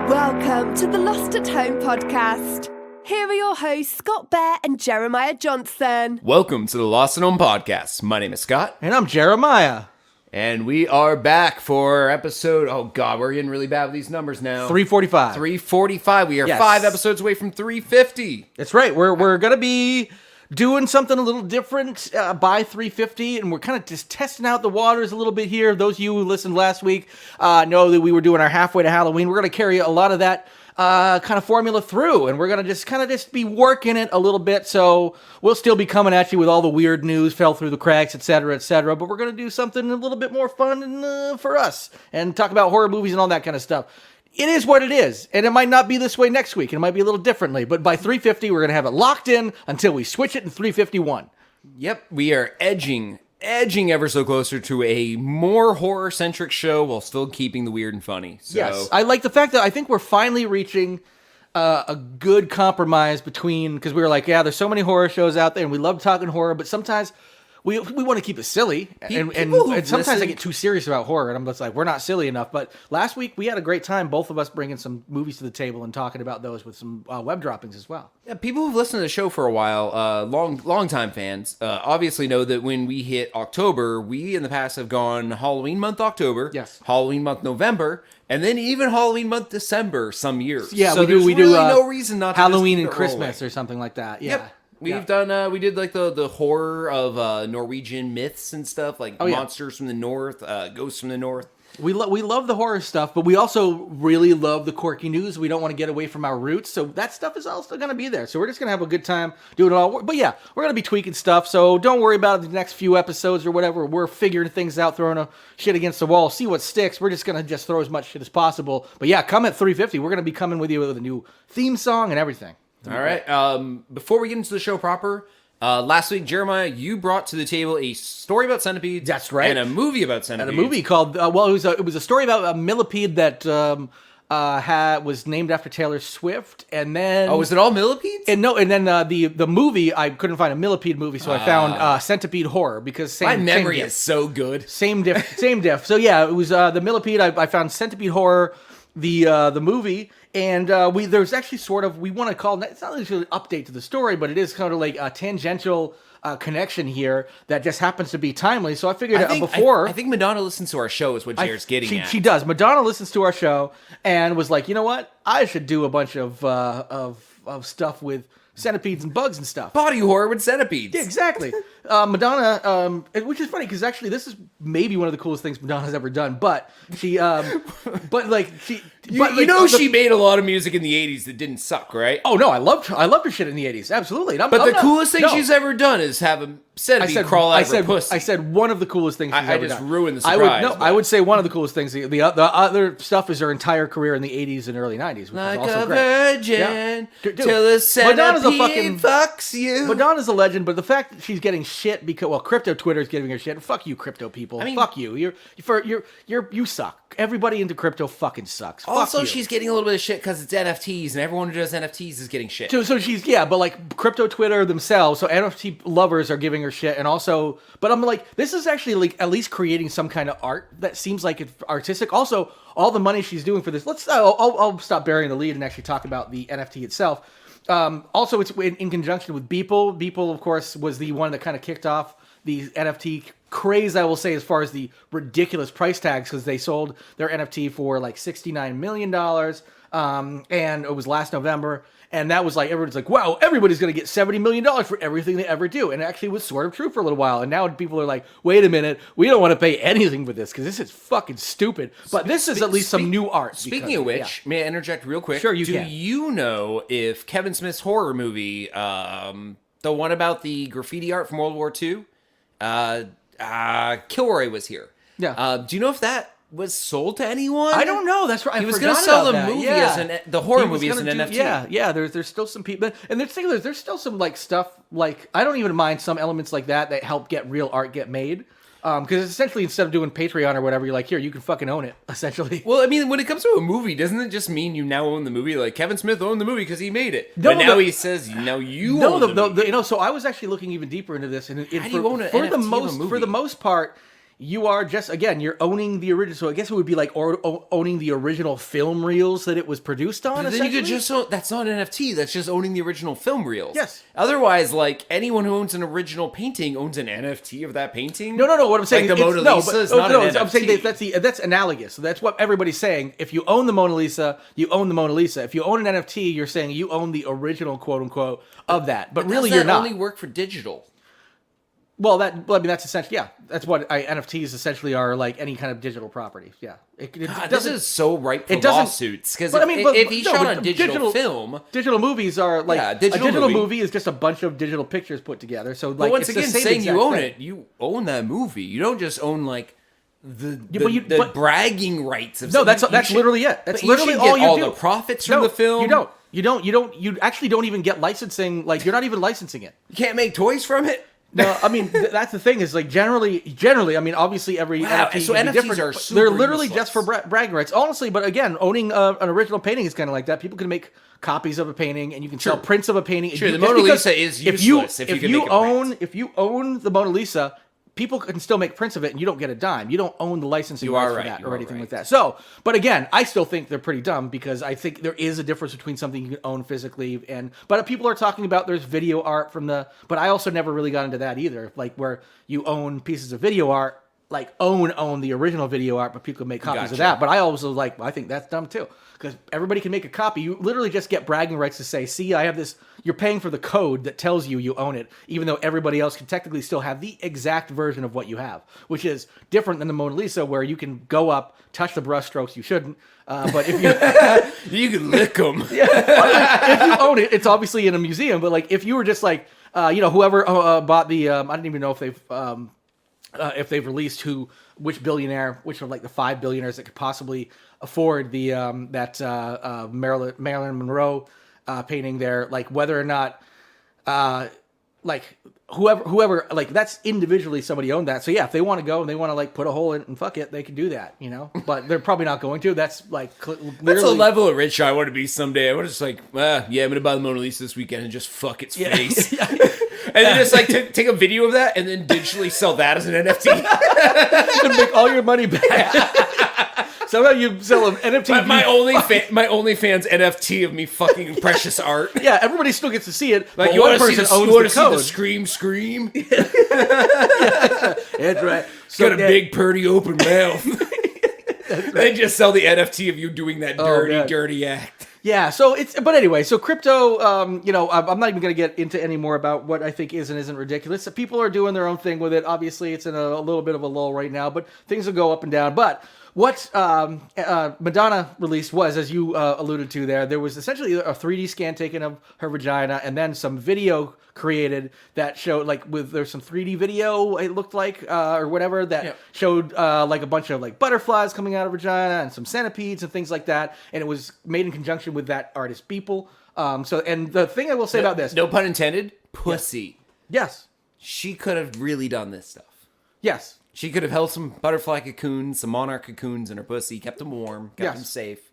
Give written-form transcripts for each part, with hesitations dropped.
Welcome to the Lost at Home podcast. Here are your hosts, Scott Bear and Jeremiah Johnson. Welcome to the Lost at Home podcast. My name is Scott. And I'm Jeremiah. And we are back for episode, oh God, we're getting really bad with these numbers now. 345. 345. We are 5 episodes away from 350. That's right. We're going to be doing something a little different by 350, and we're kind of just testing out the waters a little bit here. Those of you who listened last week know that we were doing our halfway to Halloween. We're going to carry a lot of that kind of formula through, and we're going to just be working it a little bit. So we'll still be coming at you with all the weird news, fell through the cracks, etc., but we're going to do something a little bit more fun for us and talk about horror movies and all that kind of stuff. It is what it is, and it might not be this way next week. It might be a little differently, but by 350, we're going to have it locked in until we switch it in 351. Yep, we are edging ever so closer to a more horror-centric show while still keeping the weird and funny. So. Yes, I like the fact that I think we're finally reaching a good compromise between, because we were like, yeah, there's so many horror shows out there, and we love talking horror, but sometimes we want to keep it silly, and sometimes I get too serious about horror, and I'm just like, we're not silly enough. But last week, we had a great time, both of us bringing some movies to the table and talking about those with some web droppings as well. Yeah, people who've listened to the show for a while, long time fans, obviously know that when we hit October, we in the past have gone Halloween month October, yes, Halloween month November, and then even Halloween month December some years. Yeah, so we do no reason not to Halloween and Christmas or something like that. Yeah. Yep. We've done, we did like the horror of Norwegian myths and stuff, like monsters from the north, ghosts from the north. We love the horror stuff, but we also really love the quirky news. We don't want to get away from our roots, so that stuff is also going to be there. So we're just going to have a good time doing it all. But yeah, we're going to be tweaking stuff, so don't worry about it the next few episodes or whatever. We're figuring things out, throwing a shit against the wall, see what sticks. We're just going to throw as much shit as possible. But yeah, come at 350. We're going to be coming with you with a new theme song and everything. All right. Before we get into the show proper, last week, Jeremiah, you brought to the table a story about centipedes. That's right. And a movie about centipedes. And a movie called, it was a story about a millipede that was named after Taylor Swift. And then... Oh, was it all millipedes? And then the movie, I couldn't find a millipede movie, so I found Centipede Horror, because my memory is so good. Same diff. So yeah, it was the millipede. I found Centipede Horror, the movie. And there's actually we want to call it, it's not really an update to the story, but it is kind of like a tangential connection here that just happens to be timely. So I figured before... I think Madonna listens to our show is what Jared's getting at. She does. Madonna listens to our show and was like, you know what? I should do a bunch of stuff with centipedes and bugs and stuff. Body horror with centipedes. Yeah, exactly. Madonna, which is funny because actually this is maybe one of the coolest things Madonna's ever done. But she, she made a lot of music in the '80s that didn't suck, right? Oh no, I loved her shit in the '80s, absolutely. But the coolest thing she's ever done is have a centipede crawl out of her pussy. I said one of the coolest things she's ever done. I just ruined the surprise. I would say one of the coolest things. The other stuff is her entire career in the '80s and early '90s, which like was also great. Virgin, Dude, till the centipede fucking fucks you. Madonna's a legend, but the fact that she's getting shit because crypto Twitter is giving her shit. Fuck you, crypto people. I mean, fuck you. You suck. Everybody into crypto fucking sucks. Also, she's getting a little bit of shit because it's NFTs, and everyone who does NFTs is getting shit. So she's but like crypto Twitter themselves. So NFT lovers are giving her shit, and also, but I'm like, this is actually like at least creating some kind of art that seems like it's artistic. Also, all the money she's doing for this. I'll stop burying the lead and actually talk about the NFT itself. Also, it's in conjunction with Beeple. Beeple, of course, was the one that kind of kicked off the NFT craze, I will say, as far as the ridiculous price tags, because they sold their NFT for like $69 million, and it was last November, and that was like, everyone's like, wow, everybody's going to get $70 million for everything they ever do, and it actually was sort of true for a little while, and now people are like, wait a minute, we don't want to pay anything for this, because this is fucking stupid, but this is at least some new art. Speaking of which, may I interject real quick? Sure, you can. Do you know if Kevin Smith's horror movie, the one about the graffiti art from World War II, Kilroy was here. Yeah. Do you know if that was sold to anyone? I don't know. That's right. He was going to sell the movie the horror movie as an NFT. Yeah. There's still some people, and there's still some like stuff like I don't even mind some elements like that help get real art get made. Because essentially, instead of doing Patreon or whatever, you're like, here, you can fucking own it, essentially. Well, I mean, when it comes to a movie, doesn't it just mean you now own the movie? Like, Kevin Smith owned the movie because he made it. But now he says, now you own the movie. So I was actually looking even deeper into this. And How do you own an NFT of a movie? For the most part, you are just, again, you're owning the original. So I guess it would be like owning the original film reels that it was produced on. But then you could just own, that's not an NFT. That's just owning the original film reels. Yes. Otherwise, like anyone who owns an original painting owns an NFT of that painting. No. What I'm saying, like the Mona Lisa is not an NFT. I'm saying that's analogous. So that's what everybody's saying. If you own the Mona Lisa, you own the Mona Lisa. If you own an NFT, you're saying you own the original, quote unquote, of that. But really, you're not. Only work for digital. Well, that's essentially, yeah. That's what NFTs essentially are, like any kind of digital property. Yeah. This is so ripe for lawsuits. Because if he shot on digital film... Digital movies are like... Yeah, a digital movie is just a bunch of digital pictures put together. So, like, but once it's again, the same saying you own thing. it, you own that movie. You don't just own, like, the bragging rights of something. No, that's literally it. That's literally all you do. The profits from the film. You don't. You actually don't even get licensing. Like, you're not even licensing it. You can't make toys from it? No, I mean that's the thing is like generally, I mean obviously every NFT so NFTs different, are super they're literally useless. just for bragging rights. Honestly, but again, owning an original painting is kind of like that. People can make copies of a painting, and you can sell prints of a painting. Sure, the Mona Lisa is useless if you own the Mona Lisa. People can still make prints of it, and you don't get a dime. You don't own the licensing rights for that or anything like that. So, but again, I still think they're pretty dumb because I think there is a difference between something you can own physically but people are talking about there's video art but I also never really got into that either. Like where you own pieces of video art, like own the original video art, but people can make copies of that. But I always was like, well, I think that's dumb too. Because everybody can make a copy. You literally just get bragging rights to say, see, I have this. You're paying for the code that tells you own it, even though everybody else can technically still have the exact version of what you have, which is different than the Mona Lisa, where you can go up, touch the brush strokes. You shouldn't. But if you... you can lick them. Yeah, if you own it, it's obviously in a museum. But like if you were just like, whoever bought the... I don't even know if they've released which billionaire, which are like the 5 billionaires that could possibly afford the Marilyn Monroe painting there, like whether or not like whoever like that's individually somebody owned that. So yeah, if they want to go and they want to like put a hole in it and fuck it, they can do that, but they're probably not going to. That's like that's a level of rich I want to be someday. I want to just like, yeah, I'm gonna buy the Mona Lisa this weekend and just fuck its face. And then just like take a video of that and then digitally sell that as an NFT. And make all your money back. Somehow you sell an NFT. My OnlyFans NFT of me fucking precious art. Yeah, everybody still gets to see it. Like you want to see the scream. That's right. Got a big purty open mouth. Right. They just sell the NFT of you doing that dirty act. Yeah, so crypto, I'm not even going to get into any more about what I think is and isn't ridiculous. People are doing their own thing with it. Obviously, it's in a little bit of a lull right now, but things will go up and down. But what Madonna released was, as you alluded to there was essentially a 3D scan taken of her vagina and then some video created that showed, like, there's some 3D video, it looked like, or whatever, that showed, like, a bunch of, like, butterflies coming out of vagina and some centipedes and things like that. And it was made in conjunction with that artist, People. And the thing I will say about this... No pun intended, pussy. Yes. She could have really done this stuff. Yes. She could have held some butterfly cocoons, some monarch cocoons in her pussy, kept them warm, kept them safe,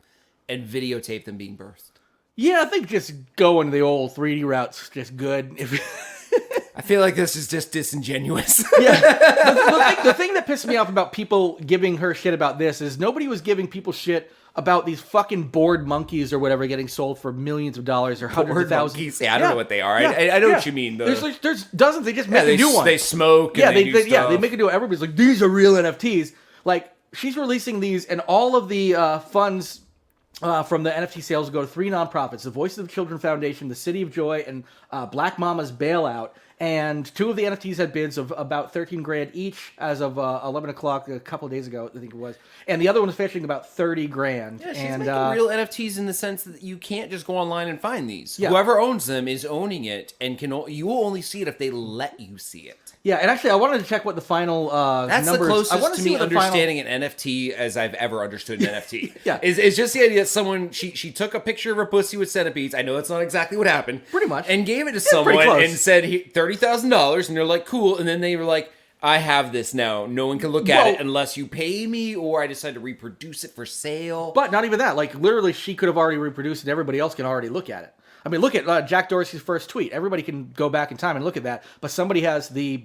and videotaped them being birthed. Yeah, I think just going the old 3D route's just good. I feel like this is just disingenuous. Yeah. The thing that pissed me off about people giving her shit about this is nobody was giving people shit about these fucking bored monkeys or whatever getting sold for millions of dollars or hundreds of thousands. Monkeys? Yeah, I don't know what they are. Yeah, I know what you mean. There's dozens. They just make a new one. They smoke. And they make a new one. Everybody's like, these are real NFTs. Like, she's releasing these, and all of the funds from the NFT sales go to 3 nonprofits: the Voice of the Children Foundation, the City of Joy, and Black Mama's Bailout. And 2 of the NFTs had bids of about $13,000 each as of 11 o'clock a couple of days ago, I think it was. And the other one was fetching about $30,000. Yeah, she's making real NFTs in the sense that you can't just go online and find these. Yeah. Whoever owns them is owning it, and you will only see it if they let you see it. Yeah, and actually, I wanted to check what the final That's numbers... That's the closest to me understanding an NFT as I've ever understood an NFT. Yeah. It's just the idea that someone... She took a picture of her pussy with centipedes. I know that's not exactly what happened. Pretty much. And gave it to someone and said $30,000, and they're like, cool. And then they were like, I have this now. No one can look at it unless you pay me, or I decide to reproduce it for sale. But not even that. Like, literally, she could have already reproduced it. Everybody else can already look at it. I mean, look at Jack Dorsey's first tweet. Everybody can go back in time and look at that. But somebody has not the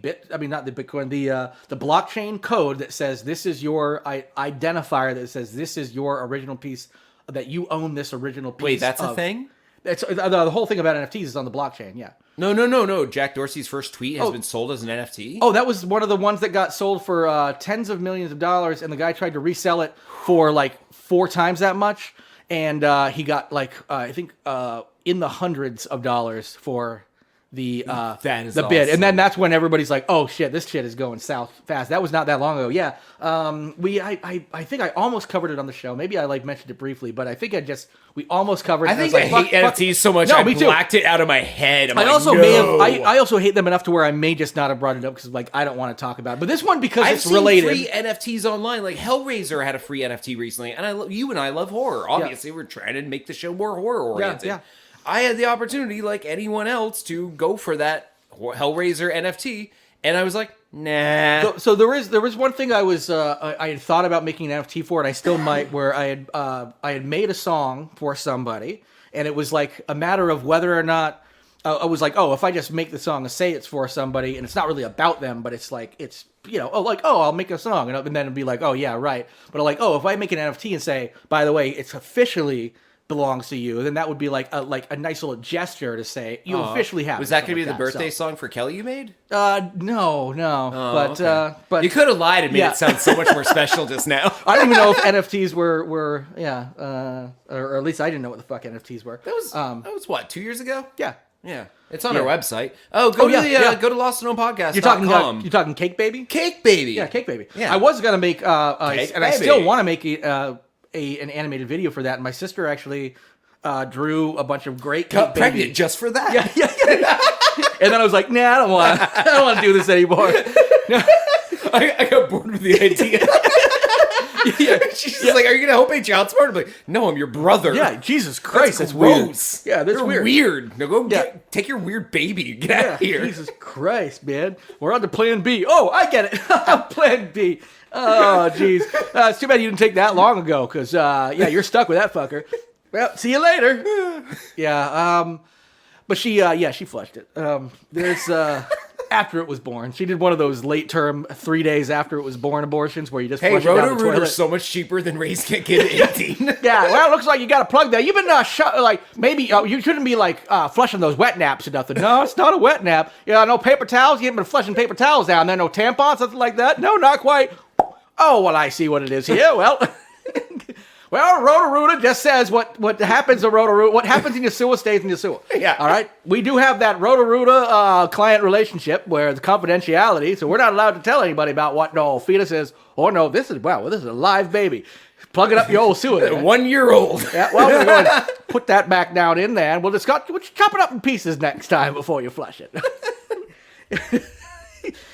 Bitcoin, the blockchain code that says this is your identifier that says this is your original piece, that you own this original piece. Wait, that's a thing? It's the whole thing about NFTs is on the blockchain. Yeah. No. Jack Dorsey's first tweet has been sold as an NFT. Oh, that was one of the ones that got sold for tens of millions of dollars, and the guy tried to resell it for like 4 times that much, and he got like I think in the hundreds of dollars for the bid, and then that's when everybody's like, "Oh shit, this shit is going south fast." That was not that long ago. Yeah, I think I almost covered it on the show. Maybe I mentioned it briefly, but I think we almost covered it. I think I hate NFTs so much. I blacked it out of my head. I also hate them enough to where I may just not have brought it up because I don't want to talk about it. But this one because it's related. I've seen free NFTs online. Like Hellraiser had a free NFT recently, and you and I love horror. Obviously, we're trying to make the show more horror oriented. Yeah. I had the opportunity, like anyone else, to go for that Hellraiser NFT, and I was like, nah. So there was one thing I had thought about making an NFT for, and I still might, where I had made a song for somebody, and it was like a matter of whether or not I was like, oh, if I just make the song and say it's for somebody, and it's not really about them, but it's like I'll make a song, and then it'd be like, oh yeah, right. But if I make an NFT and say, by the way, it's officially belongs to you, then that would be like a nice little gesture to say you officially have. Was that going to be the birthday song for Kelly you made? No. But you could have lied and made it sound so much more special just now. I don't even know if NFTs were or at least I didn't know what the fuck NFTs were. That was what, 2 years ago? Yeah. It's on our website. Oh, go to Lost and Known Podcast. You're talking Cake Baby? Cake Baby. Yeah, Cake Baby. Yeah. I was gonna make I still want to make an animated video for that. And my sister actually drew a bunch of great Cake pregnant Baby just for that. Yeah. And then I was like, nah, I don't want to do this anymore. I got bored with the idea. She's like, "Are you gonna help pay child support?" I'm like, "No, I'm your brother." Yeah, Jesus Christ, that's gross. Weird. Yeah, that's weird. Now go take your weird baby. Get out of here. Jesus Christ, man. We're on to Plan B. Oh, I get it. Plan B. Oh, jeez. It's too bad you didn't take that long ago, because you're stuck with that fucker. Well, see you later. Yeah. But she flushed it. After it was born. She did one of those late term 3 days after it was born abortions where you just flush it down the toilet. Roto-Rooter's so much cheaper than raising a kid at 18. Yeah, well, it looks like you got a plug there. You've been maybe you shouldn't be flushing those wet naps or nothing. No, it's not a wet nap. Yeah, no paper towels. You haven't been flushing paper towels down there. No tampons, something like that. No, not quite. Oh, well, I see what it is here. Well, Roto-Rooter just says what happens to Roto-Rooter. What happens in your sewer stays in your sewer. Yeah. All right? We do have that Roto-Rooter client relationship where the confidentiality, so we're not allowed to tell anybody about what fetus is. Or no, this is a live baby. Plug it up your old sewer. 1 year old. Yeah, well, we're going to put that back down in there, and we'll chop it up in pieces next time before you flush it.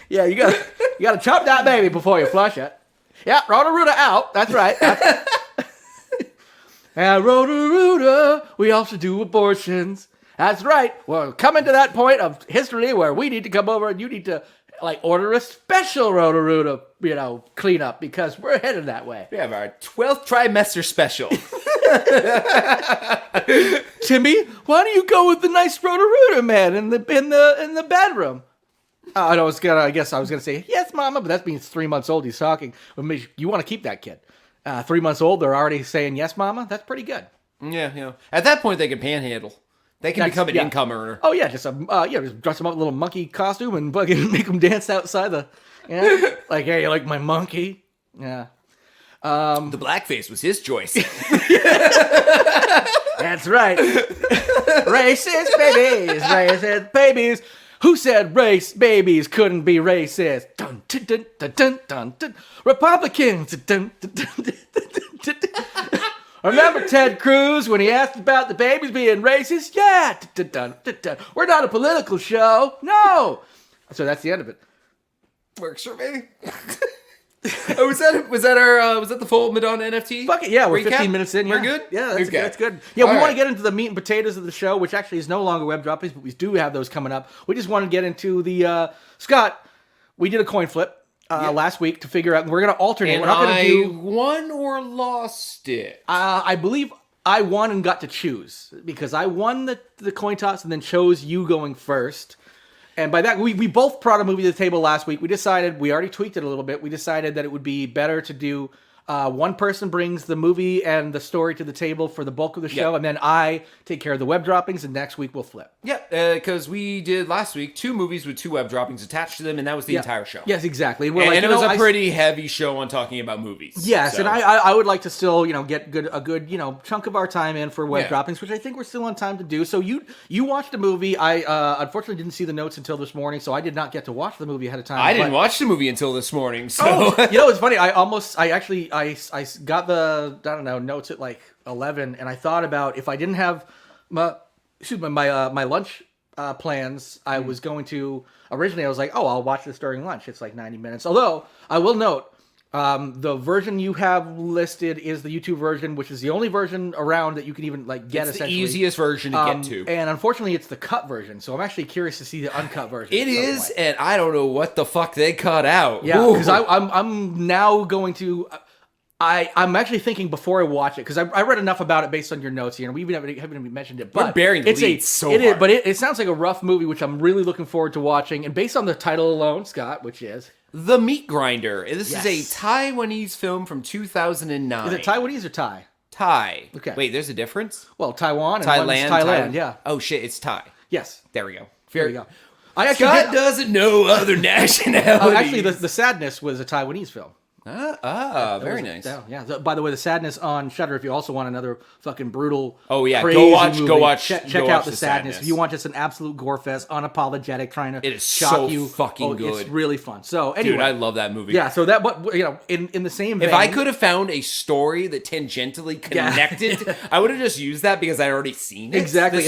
Yeah, you gotta chop that baby before you flush it. Yeah, Roto-Rooter out. That's right. At Roto-Rooter, we also do abortions. That's right. We're coming to that point of history where we need to come over and you need to order a special Roto-Rooter, cleanup because we're headed that way. We have our 12th trimester special. Timmy, why don't you go with the nice Roto-Rooter man in the bedroom? I was gonna say yes, Mama, but that means 3 months old. He's talking. You want to keep that kid. 3 months old, they're already saying yes, Mama. That's pretty good. Yeah. At that point, they can panhandle. They can become an income earner. Oh yeah, just dress them up in a little monkey costume and fucking make them dance outside the. Yeah, like hey, you like my monkey? Yeah. The blackface was his choice. That's right. Racist babies. Who said race babies couldn't be racist? Dun, dun, dun, dun, dun, dun, dun. Republicans. Dun, dun, dun, dun, dun, dun. Remember Ted Cruz when he asked about the babies being racist? Yeah. Dun, dun, dun, dun. We're not a political show. No. So that's the end of it. Works for me. Was that the full Madonna NFT? Fuck it, yeah, we're 15 minutes in. Yeah. We're good? Yeah, that's good. Yeah, we want to get into the meat and potatoes of the show, which actually is no longer web droppings, but we do have those coming up. We just want to get into the Scott. We did a coin flip last week to figure out. We're going to alternate. And we're not going to do won or lost it. I believe I won and got to choose because I won the coin toss and then chose you going first. And by that, we both brought a movie to the table last week. We already tweaked it a little bit. We decided that it would be better to do one person brings the movie and the story to the table for the bulk of the show, and then I take care of the web droppings, and next week we'll flip. Yeah, because we did last week 2 movies with 2 web droppings attached to them, and that was the entire show. Yes, exactly. And it was a pretty heavy show on talking about movies. Yes, so. and I would like to still get a good chunk of our time in for web droppings, which I think we're still on time to do. So you watched the movie. I unfortunately didn't see the notes until this morning, so I did not get to watch the movie ahead of time. I didn't watch the movie until this morning. So it's funny. I got the notes at like 11, and I thought about if I didn't have my lunch plans, I was going to originally. I was like, I'll watch this during lunch. It's like 90 minutes. Although I will note, the version you have listed is the YouTube version, which is the only version around that you can even get. It's the easiest version to get to, and unfortunately, it's the cut version. So I'm actually curious to see the uncut version. It is, and I don't know what the fuck they cut out. Yeah, because I'm now going to. I'm actually thinking before I watch it, because I read enough about it based on your notes here, and we haven't even mentioned it. But we're bearing the lead so hard. But it sounds like a rough movie, which I'm really looking forward to watching. And based on the title alone, Scott, which is The Meat Grinder. This is a Taiwanese film from 2009. Is it Taiwanese or Thai? Thai. Okay. Wait, there's a difference? Well, Taiwan and Thailand. Thailand. Yeah. Oh shit, it's Thai. Yes. There we go. There you go. Scott doesn't know other nationalities. Actually, the Sadness was a Taiwanese film. Very nice. Yeah. By the way, The Sadness on Shudder. If you also want another fucking brutal, go watch. Check out The Sadness. If you want just an absolute gore fest, unapologetic, trying to shock you. Fucking good. It's really fun. So anyway, dude, I love that movie. Yeah. So that, but in the same vein, if I could have found a story that tangentially connected, I would have just used that because I'd already seen it. Exactly.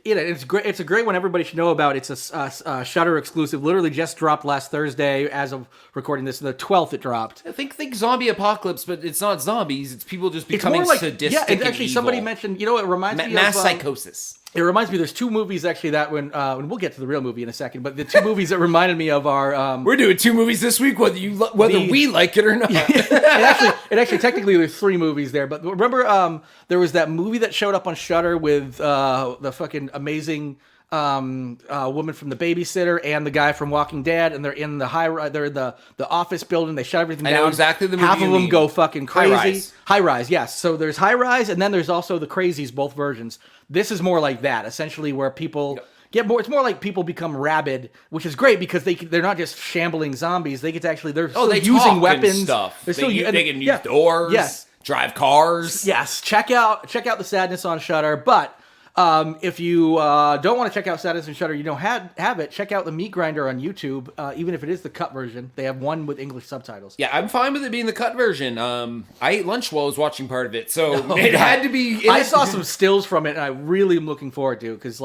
It's great. It's a great one. Everybody should know about. It's a Shudder exclusive. Literally just dropped last Thursday. As of recording this, the 12th it dropped. I think zombie apocalypse, but it's not zombies. It's people just becoming sadistic. Yeah, and actually, evil. Somebody mentioned. It reminds me mass of psychosis. It reminds me. There's 2 movies actually that when we'll get to the real movie in a second, but the 2 movies that reminded me of are. We're doing 2 movies this week, whether we like it or not. it actually technically there's 3 movies there, but remember there was that movie that showed up on Shudder with the fucking amazing woman from The Babysitter and the guy from Walking Dead, and they're in they're in the office building. They shut everything down. I know exactly the movie. Half of them go fucking crazy. High Rise, yes. So there's High Rise, and then there's also the Crazies, both versions. This is more like that, essentially, where people get more. It's more like people become rabid, which is great because they're not just shambling zombies. They get to actually they're using weapons. And stuff. They can use doors. Yes. Drive cars. Yes. Check out The Sadness on Shudder, but. If you don't want to check out Sadness and Shudder, you don't have it, check out The Meat Grinder on YouTube, even if it is the cut version. They have one with English subtitles. Yeah, I'm fine with it being the cut version. I ate lunch while I was watching part of it, so it had to be... I saw some stills from it, and I really am looking forward to it, because,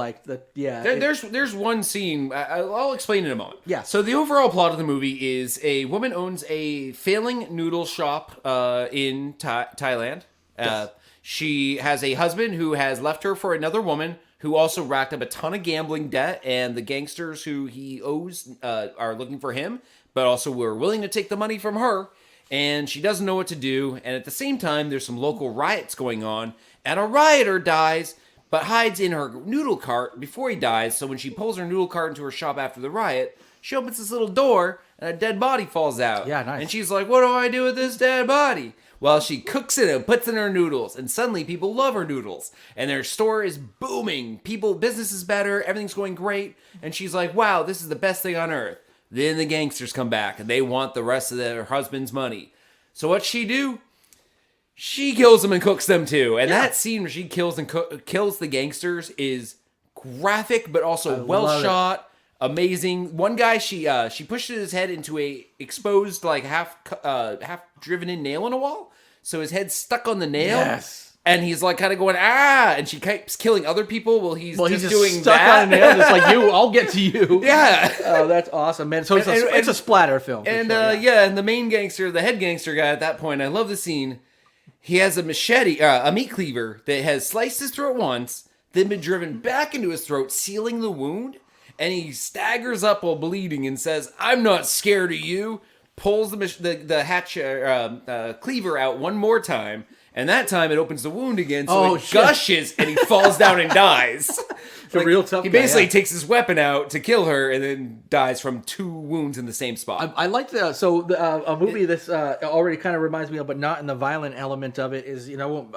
there's one scene, I'll explain in a moment. Yeah. So the overall plot of the movie is a woman owns a failing noodle shop in Thailand. Yes. She has a husband who has left her for another woman who also racked up a ton of gambling debt, and the gangsters who he owes are looking for him, but also were willing to take the money from her, and she doesn't know what to do, and at the same time, there's some local riots going on, and a rioter dies, but hides in her noodle cart before he dies, so when she pulls her noodle cart into her shop after the riot, she opens this little door, and a dead body falls out. Yeah, nice. And she's like, what do I do with this dead body? Well, she cooks it and puts it in her noodles, and suddenly people love her noodles, and their store is booming. Business is better, everything's going great, and she's like, wow, this is the best thing on earth. Then the gangsters come back, and they want the rest of their husband's money. So what's she do? She kills them and cooks them too. And that scene where she kills the gangsters is graphic, but also well shot. Amazing. One guy, she pushes his head into a exposed, half driven in nail in a wall. So his head's stuck on the nail. Yes. And he's kind of going, and she keeps killing other people while he's just doing stuck that. on a nail. It's like, I'll get to you. Yeah. Oh, that's awesome, man. So it's a splatter film. And and the main gangster, the head gangster guy at that point, I love the scene. He has a machete, a meat cleaver that has sliced his throat once, then been driven back into his throat, sealing the wound. And he staggers up while bleeding and says, I'm not scared of you. Pulls the cleaver out one more time And that time it opens the wound again, so it shit. gushes, and he falls down and dies. It's a real tough He guy, basically yeah. takes his weapon out to kill her, and then dies from 2 wounds in the same spot. I like a movie this already kind of reminds me of, but not in the violent element of it, is, I won't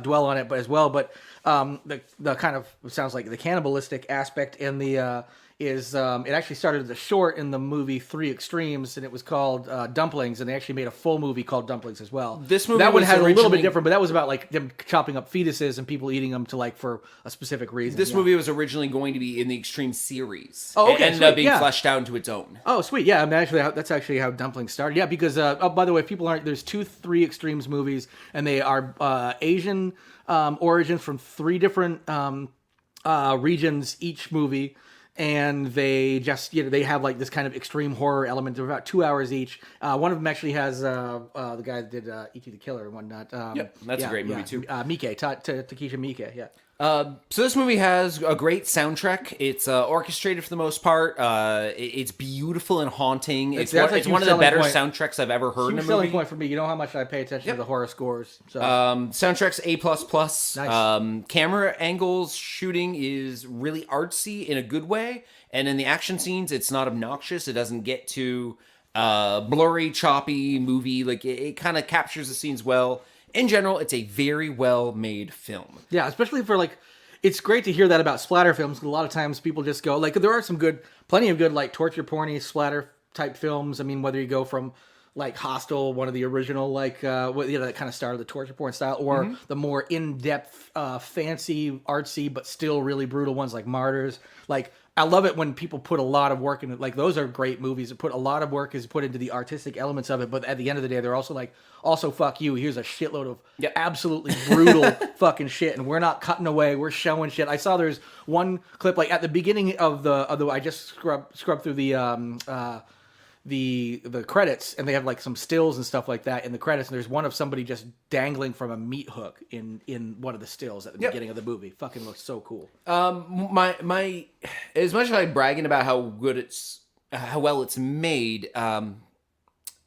dwell on it, but the kind of sounds like the cannibalistic aspect in the it actually started as a short in the movie Three Extremes, and it was called Dumplings, and they actually made a full movie called Dumplings as well. This movie that one was had a little bit originally- different, but that was about like them chopping up fetuses and people eating them for a specific reason. This movie was originally going to be in the Extreme series. Oh, okay, It ended sweet, up being yeah. fleshed out into its own. Oh, sweet. Yeah, that's actually how Dumplings started. Yeah, because, by the way, if people aren't, there's 2 Three Extremes movies, and they are Asian origins from 3 different regions each movie. And they just, they have like this kind of extreme horror element. They're about 2 hours each. One of them actually has the guy that did E.T. the Killer and whatnot. That's a great movie too. Miike, Takesha Miike, yeah. So this movie has a great soundtrack. It's orchestrated for the most part. It's beautiful and haunting. It's that's a it's huge one of the selling better point. soundtracks I've ever heard in a Huge selling movie. point for me. You know how much I pay attention to the horror scores. So. Soundtrack's A++. Nice. Camera angles, shooting is really artsy in a good way. And in the action scenes, it's not obnoxious. It doesn't get too blurry, choppy movie. Like it kind of captures the scenes well. In general, it's a very well-made film. Yeah, especially for it's great to hear that about splatter films. 'Cause a lot of times people just go there are plenty of good like torture porny splatter type films. I mean, whether you go from like Hostel, one of the original that kind of started the torture porn style, or the more in-depth, fancy, artsy but still really brutal ones like Martyrs. Like I love it when people put a lot of work into it. Like those are great movies. Put a lot of work is put into the artistic elements of it, but at the end of the day, they're also fuck you. Here's a shitload of absolutely brutal fucking shit, and we're not cutting away. We're showing shit. I saw there's one clip like at the beginning of the I just scrubbed through the credits, and they have like some stills and stuff like that in the credits, and there's one of somebody just dangling from a meat hook in one of the stills at the beginning of the movie. Fucking looks so cool. My as much as I'm bragging about how well it's made,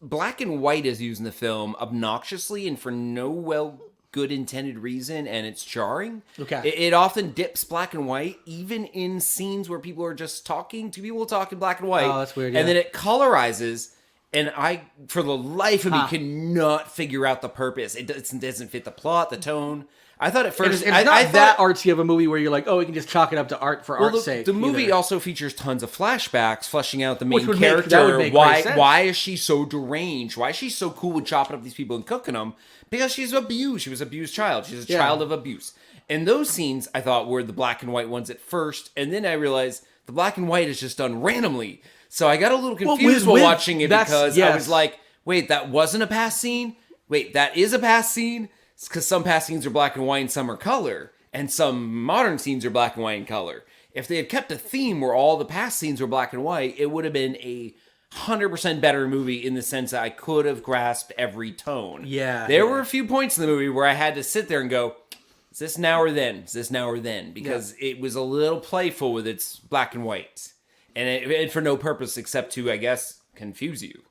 black and white is used in the film obnoxiously and for no good intended reason, and it's jarring. Okay. It often dips black and white, even in scenes where people are just talking. 2 people talk in black and white. Oh, that's weird, And yeah. then it colorizes, and I, for the life of me, cannot figure out the purpose. It doesn't fit the plot, the tone. I thought at first... It's I not thought, that artsy of a movie where you're like, oh, we can just chalk it up to art for art's sake. the movie either. also features tons of flashbacks, fleshing out the Which main would make- character. that would make great sense. Why is she so deranged? Why is she so cool with chopping up these people and cooking them? Because she's abused. She was an abused child. She's a child of abuse. And those scenes, I thought, were the black and white ones at first. And then I realized the black and white is just done randomly. So I got a little confused while watching it because I was like, wait, that wasn't a past scene? Wait, that is a past scene? Because some past scenes are black and white and some are color. And some modern scenes are black and white in color. If they had kept a theme where all the past scenes were black and white, it would have been a 100% better movie in the sense that I could have grasped every tone. Yeah. There were a few points in the movie where I had to sit there and go, is this now or then? Is this now or then? Because it was a little playful with its black and white. And for no purpose except to, I guess, confuse you.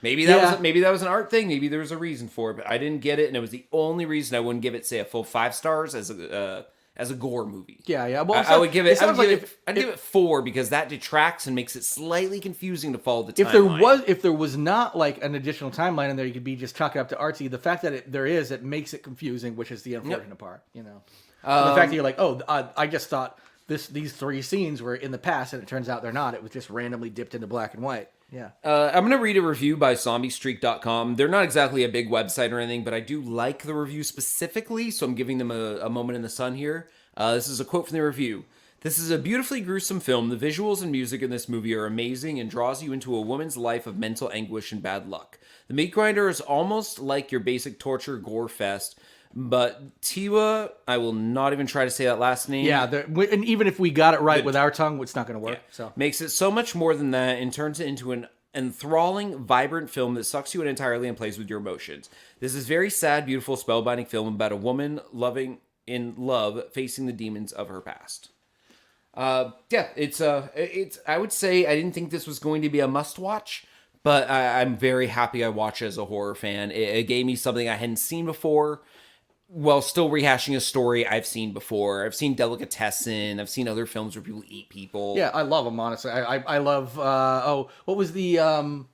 Maybe that was an art thing. Maybe there was a reason for it, but I didn't get it, and it was the only reason I wouldn't give it, say, a full 5 stars as a gore movie. Yeah. Well, I would give it. I'd if give it 4 because that detracts and makes it slightly confusing to follow the timeline. If there was not like an additional timeline in there, you could be just chalk it up to artsy. The fact that it makes it confusing, which is the unfortunate part. The fact that you're like, oh, I just thought these 3 scenes were in the past, and it turns out they're not. It was just randomly dipped into black and white. Yeah. I'm going to read a review by zombiestreak.com. They're not exactly a big website or anything, but I do like the review specifically, so I'm giving them a moment in the sun here. This is a quote from the review. This is a beautifully gruesome film. The visuals and music in this movie are amazing and draws you into a woman's life of mental anguish and bad luck. The meat grinder is almost like your basic torture gore fest, but Tiwa, I will not even try to say that last name. Yeah, and even if we got it right with our tongue, it's not going to work. Yeah. So Makes it so much more than that and turns it into an enthralling, vibrant film that sucks you in entirely and plays with your emotions. This is very sad, beautiful, spellbinding film about a woman in love facing the demons of her past. It's I would say I didn't think this was going to be a must-watch, but I'm very happy I watched it as a horror fan. It gave me something I hadn't seen before. while still rehashing a story I've seen before. I've seen Delicatessen. I've seen other films where people eat people. Yeah, I love them, honestly. I love, what was the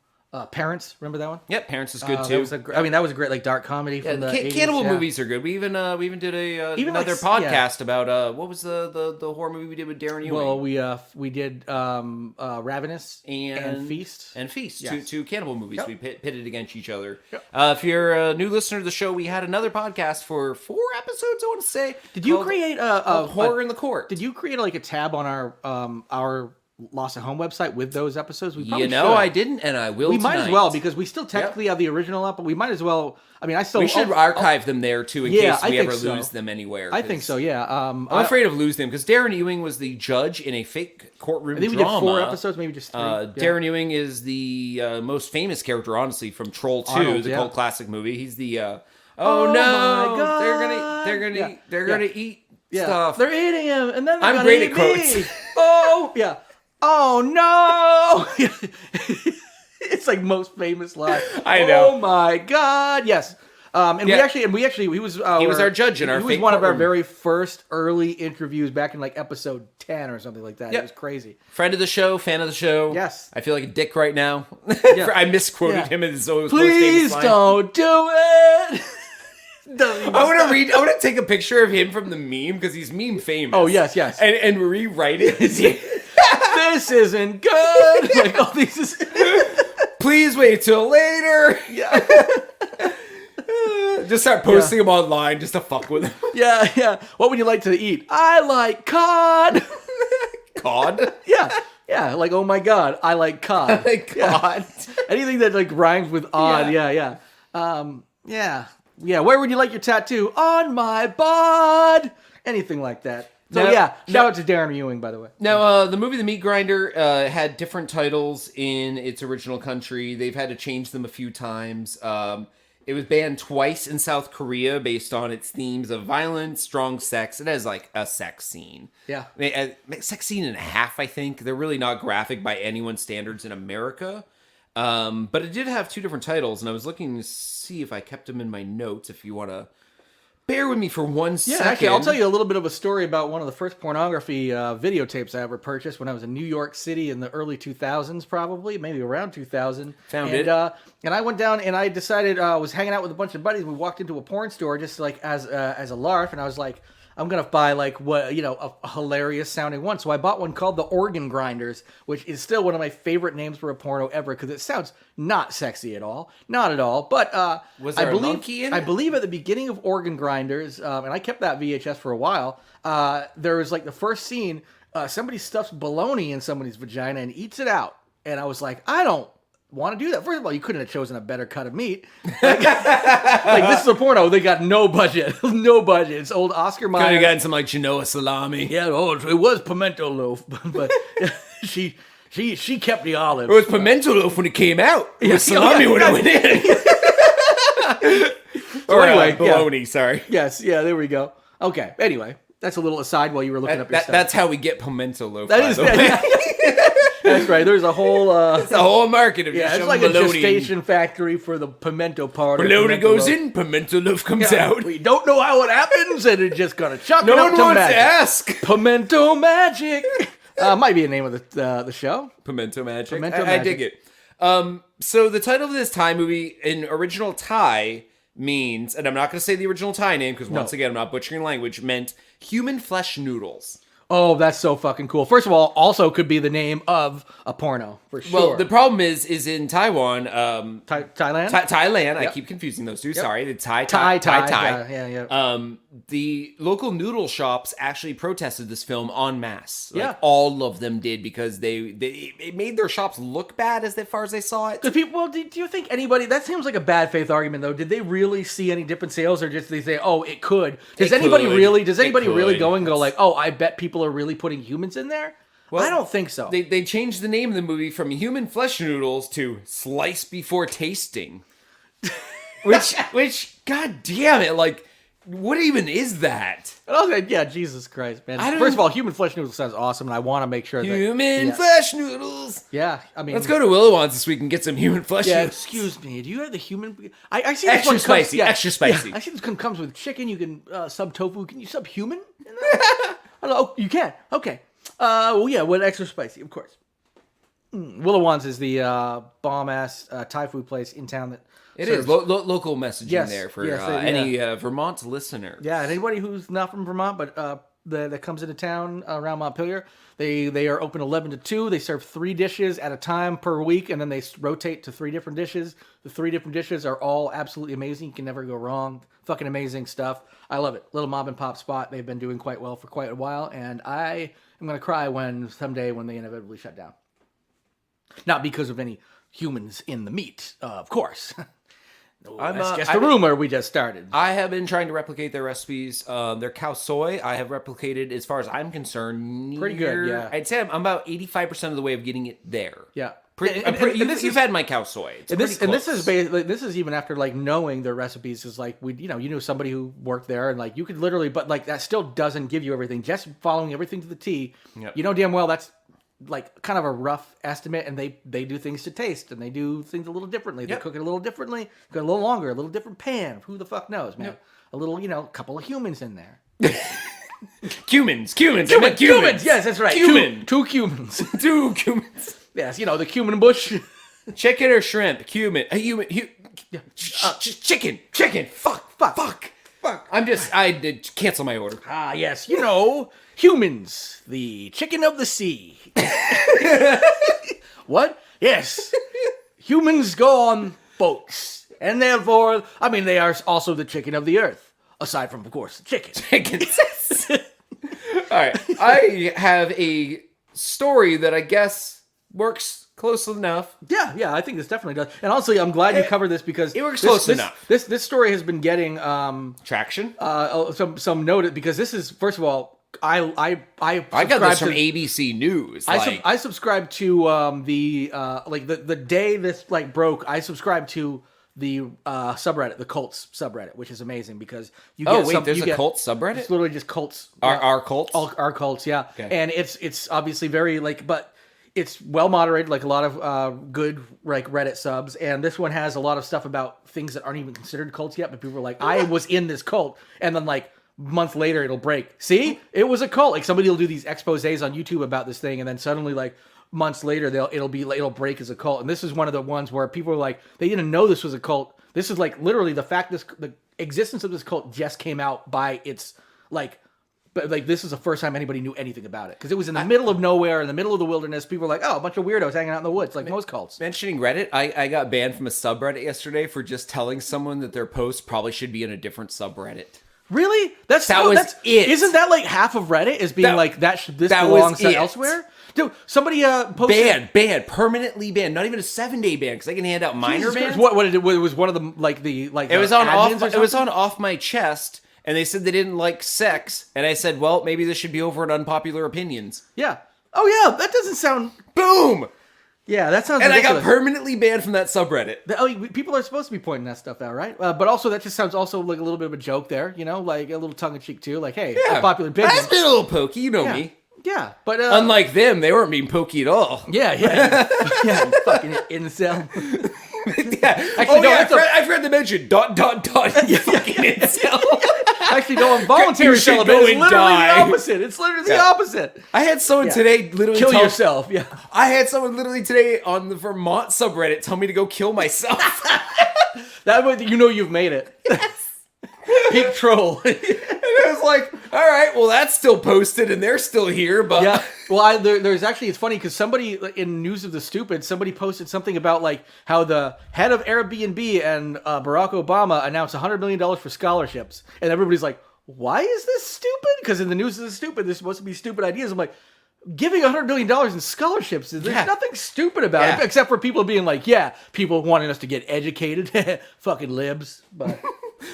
Parents? Remember that one? Yep, Parents is good too. That was a great, like, dark comedy from the 80s. Cannibal movies are good. We even did another podcast about what was the horror movie we did with Darren Ewing? Well, we did Ravenous and Feast. And Feast, yes. two cannibal movies. Yep. We pitted against each other. Yep. If you're a new listener to the show, we had another podcast for 4 episodes, I want to say. Did you create a Horror in the Court? Did you create like a tab on our Lost at Home website with those episodes? We probably should. I didn't, and I will. We might as well, because we still technically have the original up, but we might as well. I mean, we should archive them there too in case we ever lose them anywhere. I think so. Yeah. I'm afraid of losing them because Darren Ewing was the judge in a fake courtroom drama. I think we did 4 episodes, maybe just 3. Darren Ewing is the most famous character, honestly, from Troll 2, the cult classic movie. He's the oh no, my God. they're gonna eat stuff. They're eating him, and then I'm great at quotes. Oh yeah. Oh no! It's like most famous line. I know. Oh my God! Yes. We actually he was our judge in our. He was one of our very first early interviews back in like episode 10 or something like that. Yep. It was crazy. Friend of the show, fan of the show. Yes. I feel like a dick right now. Yeah. I misquoted him in his always Please most famous line. don't do it. I want to take a picture of him from the meme because he's meme famous. Oh yes, and rewrite it. This isn't good. Like, oh, this is. Please wait till later. Yeah. Just start posting them online just to fuck with them. Yeah. What would you like to eat? I like cod. Cod? Yeah. Like, oh my God, I like cod. I like cod. Yeah. Anything that like rhymes with odd. Yeah. Yeah. Where would you like your tattoo? On my bod. Anything like that. So shout out to Darren Ewing, by the way. Now, the movie The Meat Grinder had different titles in its original country. They've had to change them a few times. It was banned twice in South Korea based on its themes of violence, strong sex. It has like a sex scene. Yeah. A sex scene and a half, I think. They're really not graphic by anyone's standards in America. But it did have 2 different titles, and I was looking to see if I kept them in my notes, if you want to bear with me for 1 second. Yeah, actually, I'll tell you a little bit of a story about one of the first pornography videotapes I ever purchased when I was in New York City in the early 2000s, probably, maybe around 2000. And I went down and I decided, I was hanging out with a bunch of buddies. We walked into a porn store just like as a lark, and I was like, I'm going to buy like a hilarious sounding one. So I bought one called the Organ Grinders, which is still one of my favorite names for a porno ever because it sounds not sexy at all. Not at all. But was there a monkey in it? I believe at the beginning of Organ Grinders, and I kept that VHS for a while, there was like the first scene, somebody stuffs bologna in somebody's vagina and eats it out. And I was like, I don't want to do that. First of all, you couldn't have chosen a better cut of meat. Like this is a porno. They got no budget. No budget. It's old Oscar Mayer. Could have gotten some like Genoa salami. Yeah, it was pimento loaf, but she kept the olive. It was pimento loaf when it came out. It was salami when it went in. So anyway, bologna, sorry. Yes, there we go. Okay, anyway, that's a little aside while you were looking up your stuff. That's how we get pimento loaf, That's right. There's a whole it's a whole market of it's like bologna. A gestation factory for the pimento part. Bologna goes in, pimento loaf comes out. We don't know how it happens, and it's just gonna chuck no it up one to wants magic. to ask. Pimento magic. Might be a name of the show. Pimento magic. Pimento I dig it. So the title of this Thai movie in original Thai means, and I'm not going to say the original Thai name because once again I'm not butchering language, meant human flesh noodles. Oh, that's so fucking cool. First of all, also could be the name of a porno, for sure. Well, the problem is in Taiwan... Thailand? Thailand. Yep. I keep confusing those two. Yep. Sorry. The Thai. Yeah. The local noodle shops actually protested this film en masse. Like, yeah. all of them did because it made their shops look bad as far as they saw it. Well, do you think anybody... That seems like a bad faith argument, though. Did they really see any dip in sales, or just they say, oh, it could? Does anybody really go and go like, oh, I bet people are really putting humans in there? Well, I don't think so. They changed the name of the movie from Human Flesh Noodles to Slice Before Tasting. which, god damn it, like, What even is that? And I was like, yeah, Jesus Christ, man. First of all, human flesh noodles sounds awesome, and I want to make sure that Human flesh noodles. Yeah, I mean, Let's go to Willowons this week and get some human flesh noodles. Excuse me. Do you have the human? I see Extra this one spicy. Extra spicy. I see this one comes with chicken. You can sub tofu. Can you sub human? I don't know. You can. Okay. Well, yeah, with extra spicy, of course. Willowons is the bomb-ass Thai food place in town that It serves- is local messaging there for yes, any Vermont listener. Yeah, and anybody who's not from Vermont but that comes into town around Montpelier, they are open 11 to 2. They serve 3 dishes at a time per week, and then they rotate to 3 different dishes. The 3 different dishes are all absolutely amazing. You can never go wrong. Fucking amazing stuff. I love it. Little mom and pop spot. They've been doing quite well for quite a while, and I am going to cry someday when they inevitably shut down. Not because of any humans in the meat, of course. That's just a rumor we just started. I have been trying to replicate their recipes. Their cow soy, I have replicated, as far as I'm concerned, Pretty good, yeah. I'd say I'm about 85% of the way of getting it there. Yeah. You've had my cow soy. It's this is basically, this is even after like knowing their recipes is like you knew somebody who worked there, and like you could literally, but like that still doesn't give you everything. Just following everything to the T, Yep. You know damn well that's like kind of a rough estimate, and they do things to taste, and they do things a little differently. They Yep. cook it a little differently, cook it a little longer, a little different pan. Who the fuck knows, man? Yep. A little, couple of humans in there. Cumins. Yes, that's right. Cumin. Two cumins. 2 cumins. Yes, the cumin bush. Chicken or shrimp? Cumin. Chicken. Fuck. I did cancel my order. Ah, yes, humans, the chicken of the sea. What? Yes. Humans go on boats, and therefore, they are also the chicken of the earth, aside from, of course, chicken. Chickens. All right. I have a story that I guess works close enough. Yeah, I think this definitely does. And honestly, I'm glad you covered this because it works close enough. This story has been getting traction. Some notice because this is, first of all, I got this from ABC News. I subscribed to the day this broke. I subscribed to the subreddit, the cults subreddit, which is amazing because you get there's a cult subreddit. It's literally just cults. Our cults. Our cults, yeah. Okay. And it's obviously very but it's well moderated, like a lot of good Reddit subs, and this one has a lot of stuff about things that aren't even considered cults yet. But people are like, I was in this cult, and then a month later it'll break. See, it was a cult. Like somebody will do these exposés on YouTube about this thing, and then suddenly months later it'll break as a cult. And this is one of the ones where people are like, they didn't know this was a cult. This is literally the fact the existence of this cult just came out by its But this is the first time anybody knew anything about it because it was in the middle of nowhere, in the middle of the wilderness. People were like, "Oh, a bunch of weirdos hanging out in the woods," like most cults. Mentioning Reddit, I got banned from a subreddit yesterday for just telling someone that their post probably should be in a different subreddit. Really? That's it. Isn't that half of Reddit is being this belongs elsewhere? Dude, somebody posted permanently banned. Not even a 7-day ban because I can hand out minor bans. What did it was one of them It was on off. It was on off my chest. And they said they didn't like sex. And I said, well, maybe this should be over at Unpopular Opinions. Yeah. Oh, yeah. That doesn't sound... Boom! Yeah, that sounds ridiculous. And I got permanently banned from that subreddit. People are supposed to be pointing that stuff out, right? But also, that just sounds also like a little bit of a joke there, like a little tongue-in-cheek, too. Like, hey, Unpopular Opinions. I've been a little pokey, you know me. Yeah, but... unlike them, they weren't being pokey at all. Yeah, you fucking incel. Yeah. Actually, I forgot to mention ... fucking incel. Actually, no, involuntary celibate is literally the opposite. It's literally the opposite. I had someone today literally kill yourself. Yeah, I had someone literally today on the Vermont subreddit tell me to go kill myself. That way, you've made it. Yes. Peak troll. And I was like, all right, well, that's still posted and they're still here, but... Yeah, well, there's actually, it's funny because somebody in News of the Stupid, somebody posted something about how the head of Airbnb and Barack Obama announced $100 million for scholarships. And everybody's like, why is this stupid? Because in the News of the Stupid, there's supposed to be stupid ideas. I'm like, giving $100 million in scholarships, there's nothing stupid about it, except for people being like, people wanting us to get educated. Fucking libs, but...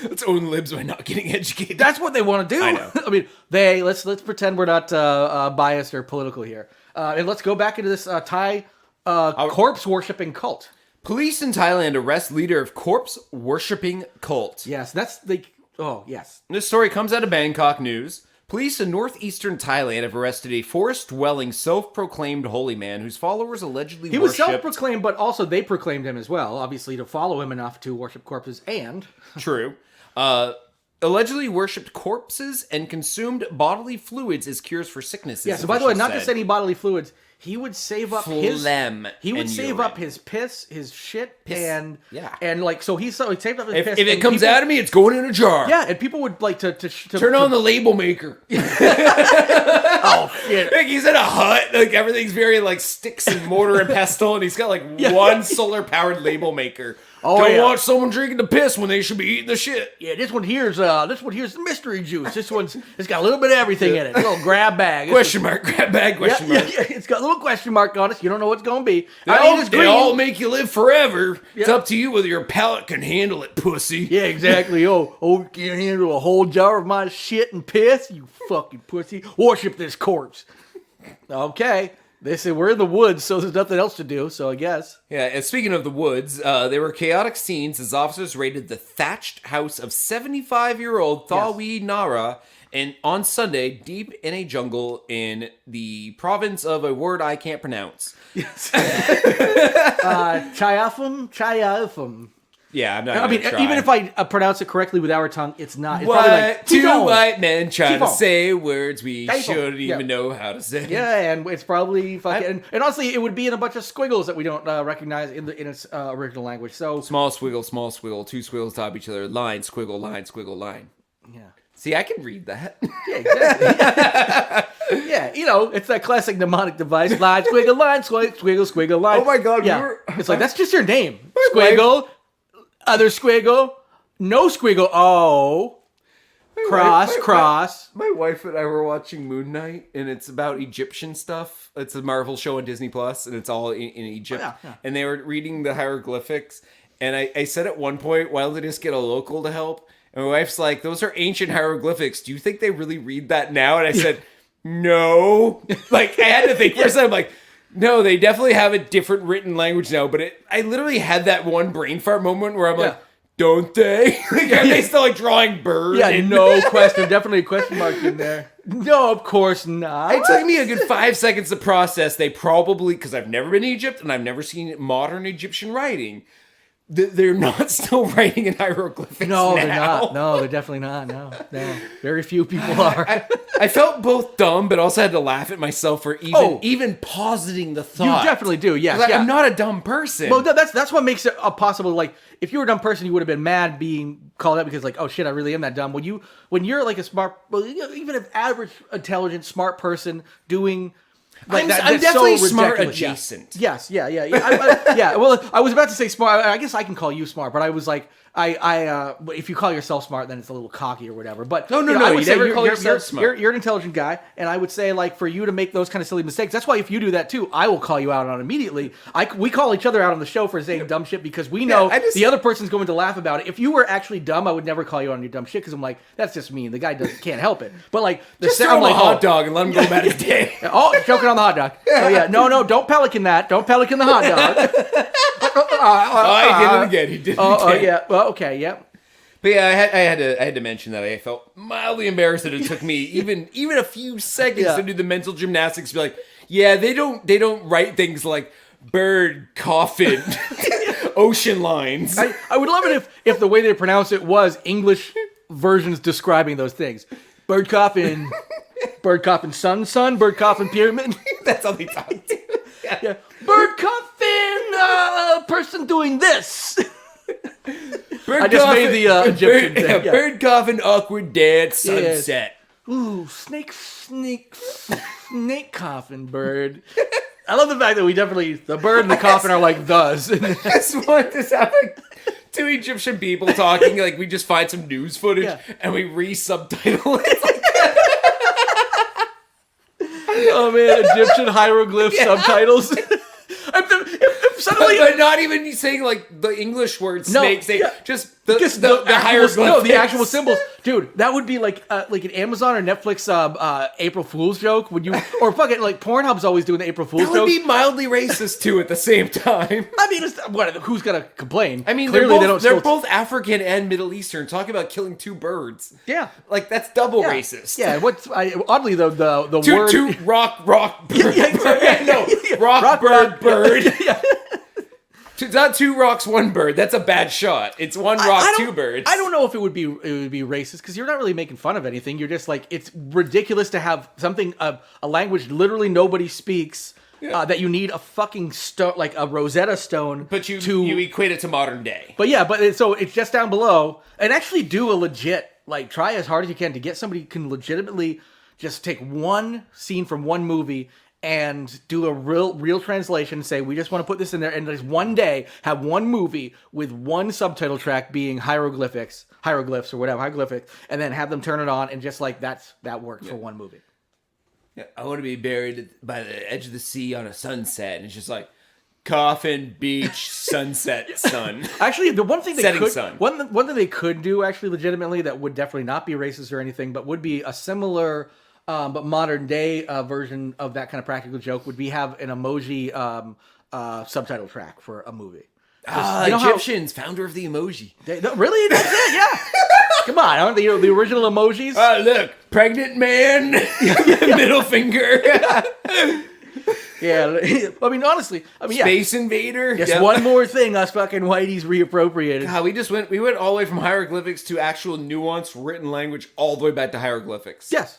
Let's own libs by not getting educated. That's what they want to do. I know. I mean, let's pretend we're not biased or political here, and let's go back into this Thai corpse worshipping cult. Police in Thailand arrest leader of corpse worshipping cult. Yes, that's Oh, yes. This story comes out of Bangkok News. Police in northeastern Thailand have arrested a forest-dwelling, self-proclaimed holy man whose followers allegedly He was worshipped... self-proclaimed, but also they proclaimed him as well, obviously, to follow him enough to worship corpses and... True. Allegedly worshipped corpses and consumed bodily fluids as cures for sicknesses. Yeah, so by the way, not officials just said. any bodily fluids, he would save up Phlegm He would and save urine. up his piss, his shit, and like so he saved up his piss. If it and comes people, out of me, it's going in a jar. yeah, and people would like to Turn on the label maker. Oh shit! Like he's in a hut. Like everything's very like sticks and mortar and pestle, and he's got like one solar powered label maker. Oh, Don't yeah. watch someone drinking the piss when they should be eating the shit. Yeah, this one here's the mystery juice. It's got a little bit of everything in it. A little grab bag. Question mark, grab bag, question mark. Yeah, it's got a little question mark on it. You don't know what's going to be. They all make you live forever. It's up to you whether your palate can handle it, pussy. Yeah, exactly. Oh, can't handle a whole jar of my shit and piss? You fucking pussy. Worship this corpse. Okay. They say we're in the woods, so there's nothing else to do, so I guess. Yeah, and speaking of the woods, there were chaotic scenes as officers raided the thatched house of 75-year-old Thawi Nara and on Sunday, deep in a jungle in the province of a word I can't pronounce. Yes. Chayafum. Yeah, I'm not I mean, gonna try. even if I pronounce it correctly with our tongue, it's not. It's What probably like, two Tifon. white men trying to Tifon. say words we Tifon. shouldn't Yeah. even know how to say. Yeah, and it's probably fucking... And honestly, it would be in a bunch of squiggles that we don't recognize in its original language, so... Small squiggle, two squiggles top each other, line, squiggle, line. Yeah. See, I can read that. Yeah, exactly. Yeah, you know, it's that classic mnemonic device. Line, squiggle, squiggle, line. Oh my God, yeah. we were- It's like, that's just your name. wife- Squiggle, other squiggle, no squiggle, oh. Cross. My wife and I were watching Moon Knight, and it's about Egyptian stuff. It's a Marvel show on Disney Plus, and it's all in Egypt. Oh, yeah. And they were reading the hieroglyphics, and I said at one point, why don't they just get a local to help? And my wife's like, those are ancient hieroglyphics. Do you think they really read that now? And I said, no. Like, I had to think for a second. I'm like, no, they definitely have a different written language now. But I literally had that one brain fart moment where I'm like, don't they? Like, are they still like drawing birds? Yeah, no question. Definitely a question mark in there. No, of course not. It took me a good 5 seconds to process. They probably, because I've never been to Egypt and I've never seen modern Egyptian writing, they're not still writing in hieroglyphics No, now. they're not. No, they're definitely not. No. Very few people are. I felt both dumb, but also had to laugh at myself for even positing the thought. You definitely do, yes. Like, Yeah. I'm not a dumb person. Well, that's what makes it possible. Like, if you were a dumb person, you would have been mad being called out because, like, oh shit, I really am that dumb. When you're like a smart, well, even an average, intelligent, smart person doing. Like, I'm that's definitely so smart ridiculous. adjacent. Yes, yeah. Yeah, well, I was about to say smart. I guess I can call you smart, but I was like, if you call yourself smart, then it's a little cocky or whatever. But No, I would you say never call yourself smart. You're an intelligent guy, and I would say, like, for you to make those kind of silly mistakes, that's why if you do that too, I will call you out on it immediately. We call each other out on the show for saying dumb shit because we know the other person's going to laugh about it. If you were actually dumb, I would never call you on your dumb shit because I'm like, that's just mean. The guy can't help it. But like, just throw him a hot dog and let him go about his day. Oh, choking on the hot dog. Oh yeah, no, don't pelican that. Don't pelican the hot dog. He did it again. Oh yeah. Well, okay, yeah. But yeah, I had to mention that I felt mildly embarrassed that it took me even a few seconds to do the mental gymnastics to be like, yeah, they don't write things like bird, coffin, ocean lines. I would love it if the way they pronounce it was English versions describing those things. Bird coffin, sun, bird coffin pyramid. That's all they talk to. Yeah. Bird coffin, person doing this. Bird I just made the Egyptian thing. Yeah. Bird coffin, awkward dance, sunset. Ooh, snake coffin, bird. I love the fact that the bird and the coffin are like thus. I just want this happen. Two Egyptian people talking, like we just find some news footage and we re-subtitle it. Oh man, Egyptian hieroglyph subtitles. If suddenly, but not even saying like the English word snake. Just the actual, hieroglyphics. no, the actual symbols, dude. That would be like an Amazon or Netflix April Fool's joke. Would you or fucking like Pornhub's always doing the April Fool's That joke? would be mildly racist too at the same time. I mean, who's gonna complain? I mean, clearly they're both African and Middle Eastern. Talking about killing two birds. Yeah, like that's double racist. Yeah, oddly though the two, word two rock bird. Rock bird. Yeah. It's not two rocks, one bird. That's a bad shot. It's one rock, two birds. I don't know if it would be racist because you're not really making fun of anything. You're just like, it's ridiculous to have something a language literally nobody speaks that you need a fucking stone, like a Rosetta Stone. But you equate it to modern day. But yeah, so it's just down below, and actually do a legit try as hard as you can to get somebody who can legitimately just take one scene from one movie and do a real translation and say, we just want to put this in there, and just one day have one movie with one subtitle track being hieroglyphs or whatever, hieroglyphics, and then have them turn it on, and just like that worked for one movie. Yeah, I want to be buried by the edge of the sea on a sunset, and it's just like coffin, beach, sunset, sun. Actually, the one thing one thing they could do actually legitimately that would definitely not be racist or anything, but would be a similar but modern day version of that kind of practical joke would be have an emoji subtitle track for a movie. Egyptians, founder of the emoji. Really? That's it? Yeah. Come on, aren't the original emojis? Look, pregnant man, middle finger. Yeah, I mean, honestly, Space Invader. Just one more thing us fucking whiteys reappropriated. God, we went all the way from hieroglyphics to actual nuanced written language all the way back to hieroglyphics. Yes.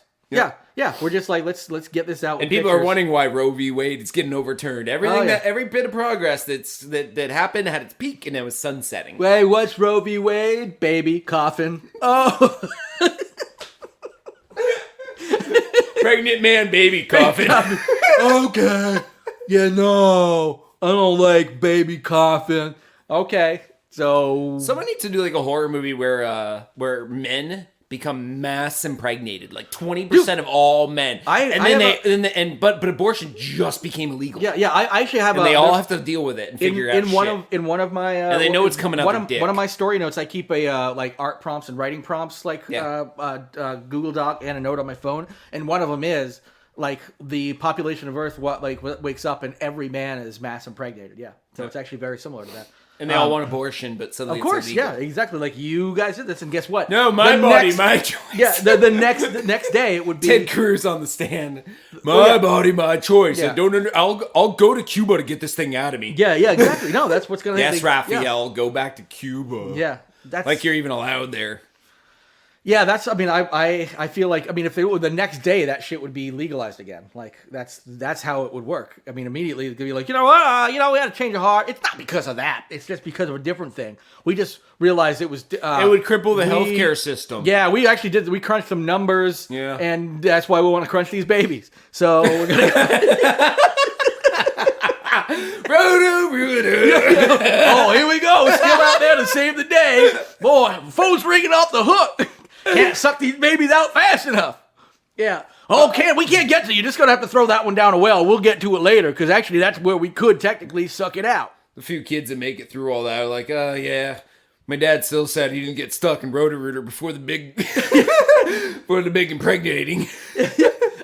Yeah. We're just like, let's get this out. And people are wondering why Roe v. Wade is getting overturned. Every bit of progress that happened had its peak, and it was sunsetting. Wait, what's Roe v. Wade? Baby coffin. Oh. Pregnant man, baby coffin. Okay. Yeah, no, I don't like baby coffin. Okay, so someone needs to do like a horror movie where men become mass impregnated, like 20% of all men, but abortion just became illegal. Yeah. I actually have, and they all have to deal with it and figure out in one of my, and they know it's coming up. One of my story notes, I keep a like art prompts and writing prompts, like Google Doc and a note on my phone, and one of them is like the population of Earth wakes up and every man is mass impregnated. Yeah, so it's actually very similar to that. And they all want abortion, but suddenly of course, it's illegal. yeah, exactly. Like you guys did this, and guess what? No, my body, my choice. Yeah, the next day it would be Ted Cruz on the stand. My body, my choice. Yeah. I'll go to Cuba to get this thing out of me. Yeah, exactly. No, that's what's gonna happen. Yes, Raphael, go back to Cuba. Yeah, that's like you're even allowed there. Yeah, that's. I mean, I feel like, I mean, if it were the next day, that shit would be legalized again. Like that's how it would work. I mean, immediately it could be like, we had to change our heart. It's not because of that. It's just because of a different thing. We just realized it was. It would cripple the healthcare system. Yeah, we actually did. We crunched some numbers. Yeah, and that's why we want to crunch these babies. So we're gonna. Oh, here we go. We're still out there to save the day. Boy, phone's ringing off the hook. Can't suck these babies out fast enough. Yeah. Okay, we can't get to you. Just gonna have to throw that one down a well. We'll get to it later, because actually that's where we could technically suck it out. The few kids that make it through all that are like, oh yeah, my dad still said he didn't get stuck in Roto-Rooter before the big impregnating.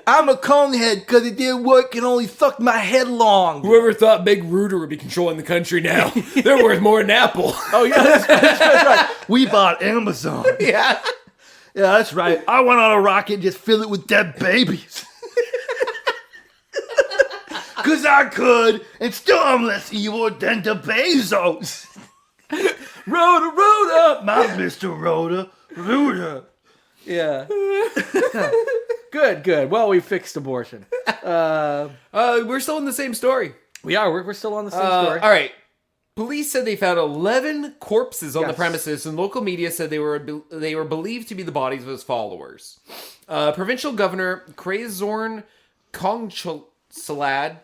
I'm a conehead because it didn't work and only sucked my head long. Whoever thought Big Rooter would be controlling the country now? They're worth more than Apple. Oh yeah, that's right. We bought Amazon. Yeah. Yeah, that's right. I went on a rocket and just fill it with dead babies. Because I could, and still I'm less evil than the Bezos. Rhoda, my Mr. Rhoda. Yeah. Good. Well, we fixed abortion. We're still in the same story. We are. We're still on the same story. All right. Police said they found 11 corpses on the premises, and local media said they were believed to be the bodies of his followers. Provincial Governor Crazorn Kongchalad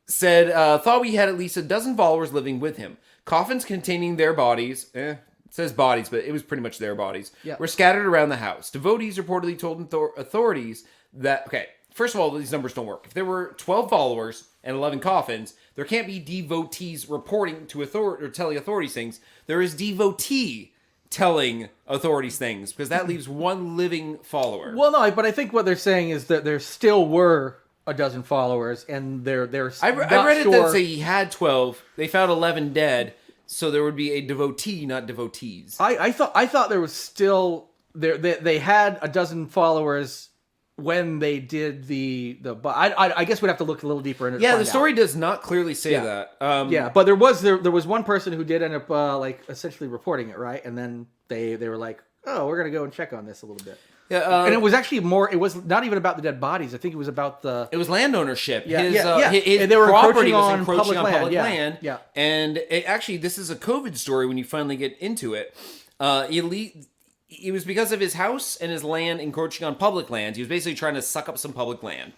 said thought we had at least a dozen followers living with him. Coffins containing their bodies, it says bodies, but it was pretty much their bodies, were scattered around the house. Devotees reportedly told authorities that, first of all, these numbers don't work. If there were 12 followers and 11 coffins, there can't be devotees reporting to authority or telling authorities things. There is devotee telling authorities things because that leaves one living follower. Well, no, but I think what they're saying is that there still were a dozen followers, and they're I read sure. it that say he had 12. They found 11 dead, so there would be a devotee, not devotees. I thought there was still they had a dozen followers when they did but I guess we'd have to look a little deeper into it. Yeah, the story does not clearly say that. Yeah, but there was one person who did end up like essentially reporting it, right? And then they were like, oh, we're gonna go and check on this a little bit. Yeah, and it was actually more. It was not even about the dead bodies. I think it was about it was land ownership. Yeah, His and they were property encroaching was on encroaching on public public land. land. Yeah. And actually, this is a COVID story when you finally get into it. It was because of his house and his land encroaching on public land. He was basically trying to suck up some public land.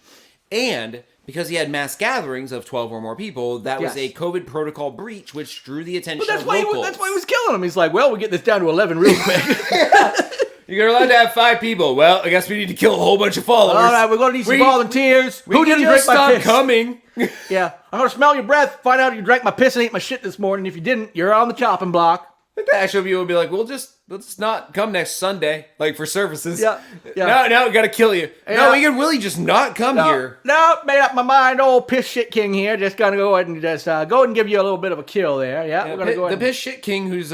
And because he had mass gatherings of 12 or more people, that was a COVID protocol breach, which drew the attention But of locals. that's why he was killing them. He's like, well, we get this down to 11 real quick. You're allowed to have 5 people. Well, I guess we need to kill a whole bunch of followers. All right, we're going to need some volunteers. Who didn't drink my stop piss? coming? Yeah, I'm going to smell your breath, find out if you drank my piss and ate my shit this morning. If you didn't, you're on the chopping block. The actual people would be like, let's not come next Sunday, like for services. Yeah. No, we gotta kill you. Yeah. No, we can really just not come here. No, made up my mind. Old piss shit king here. Just gonna go ahead and just go ahead and give you a little bit of a kill there. Yeah, we're gonna go ahead. The piss shit king, whose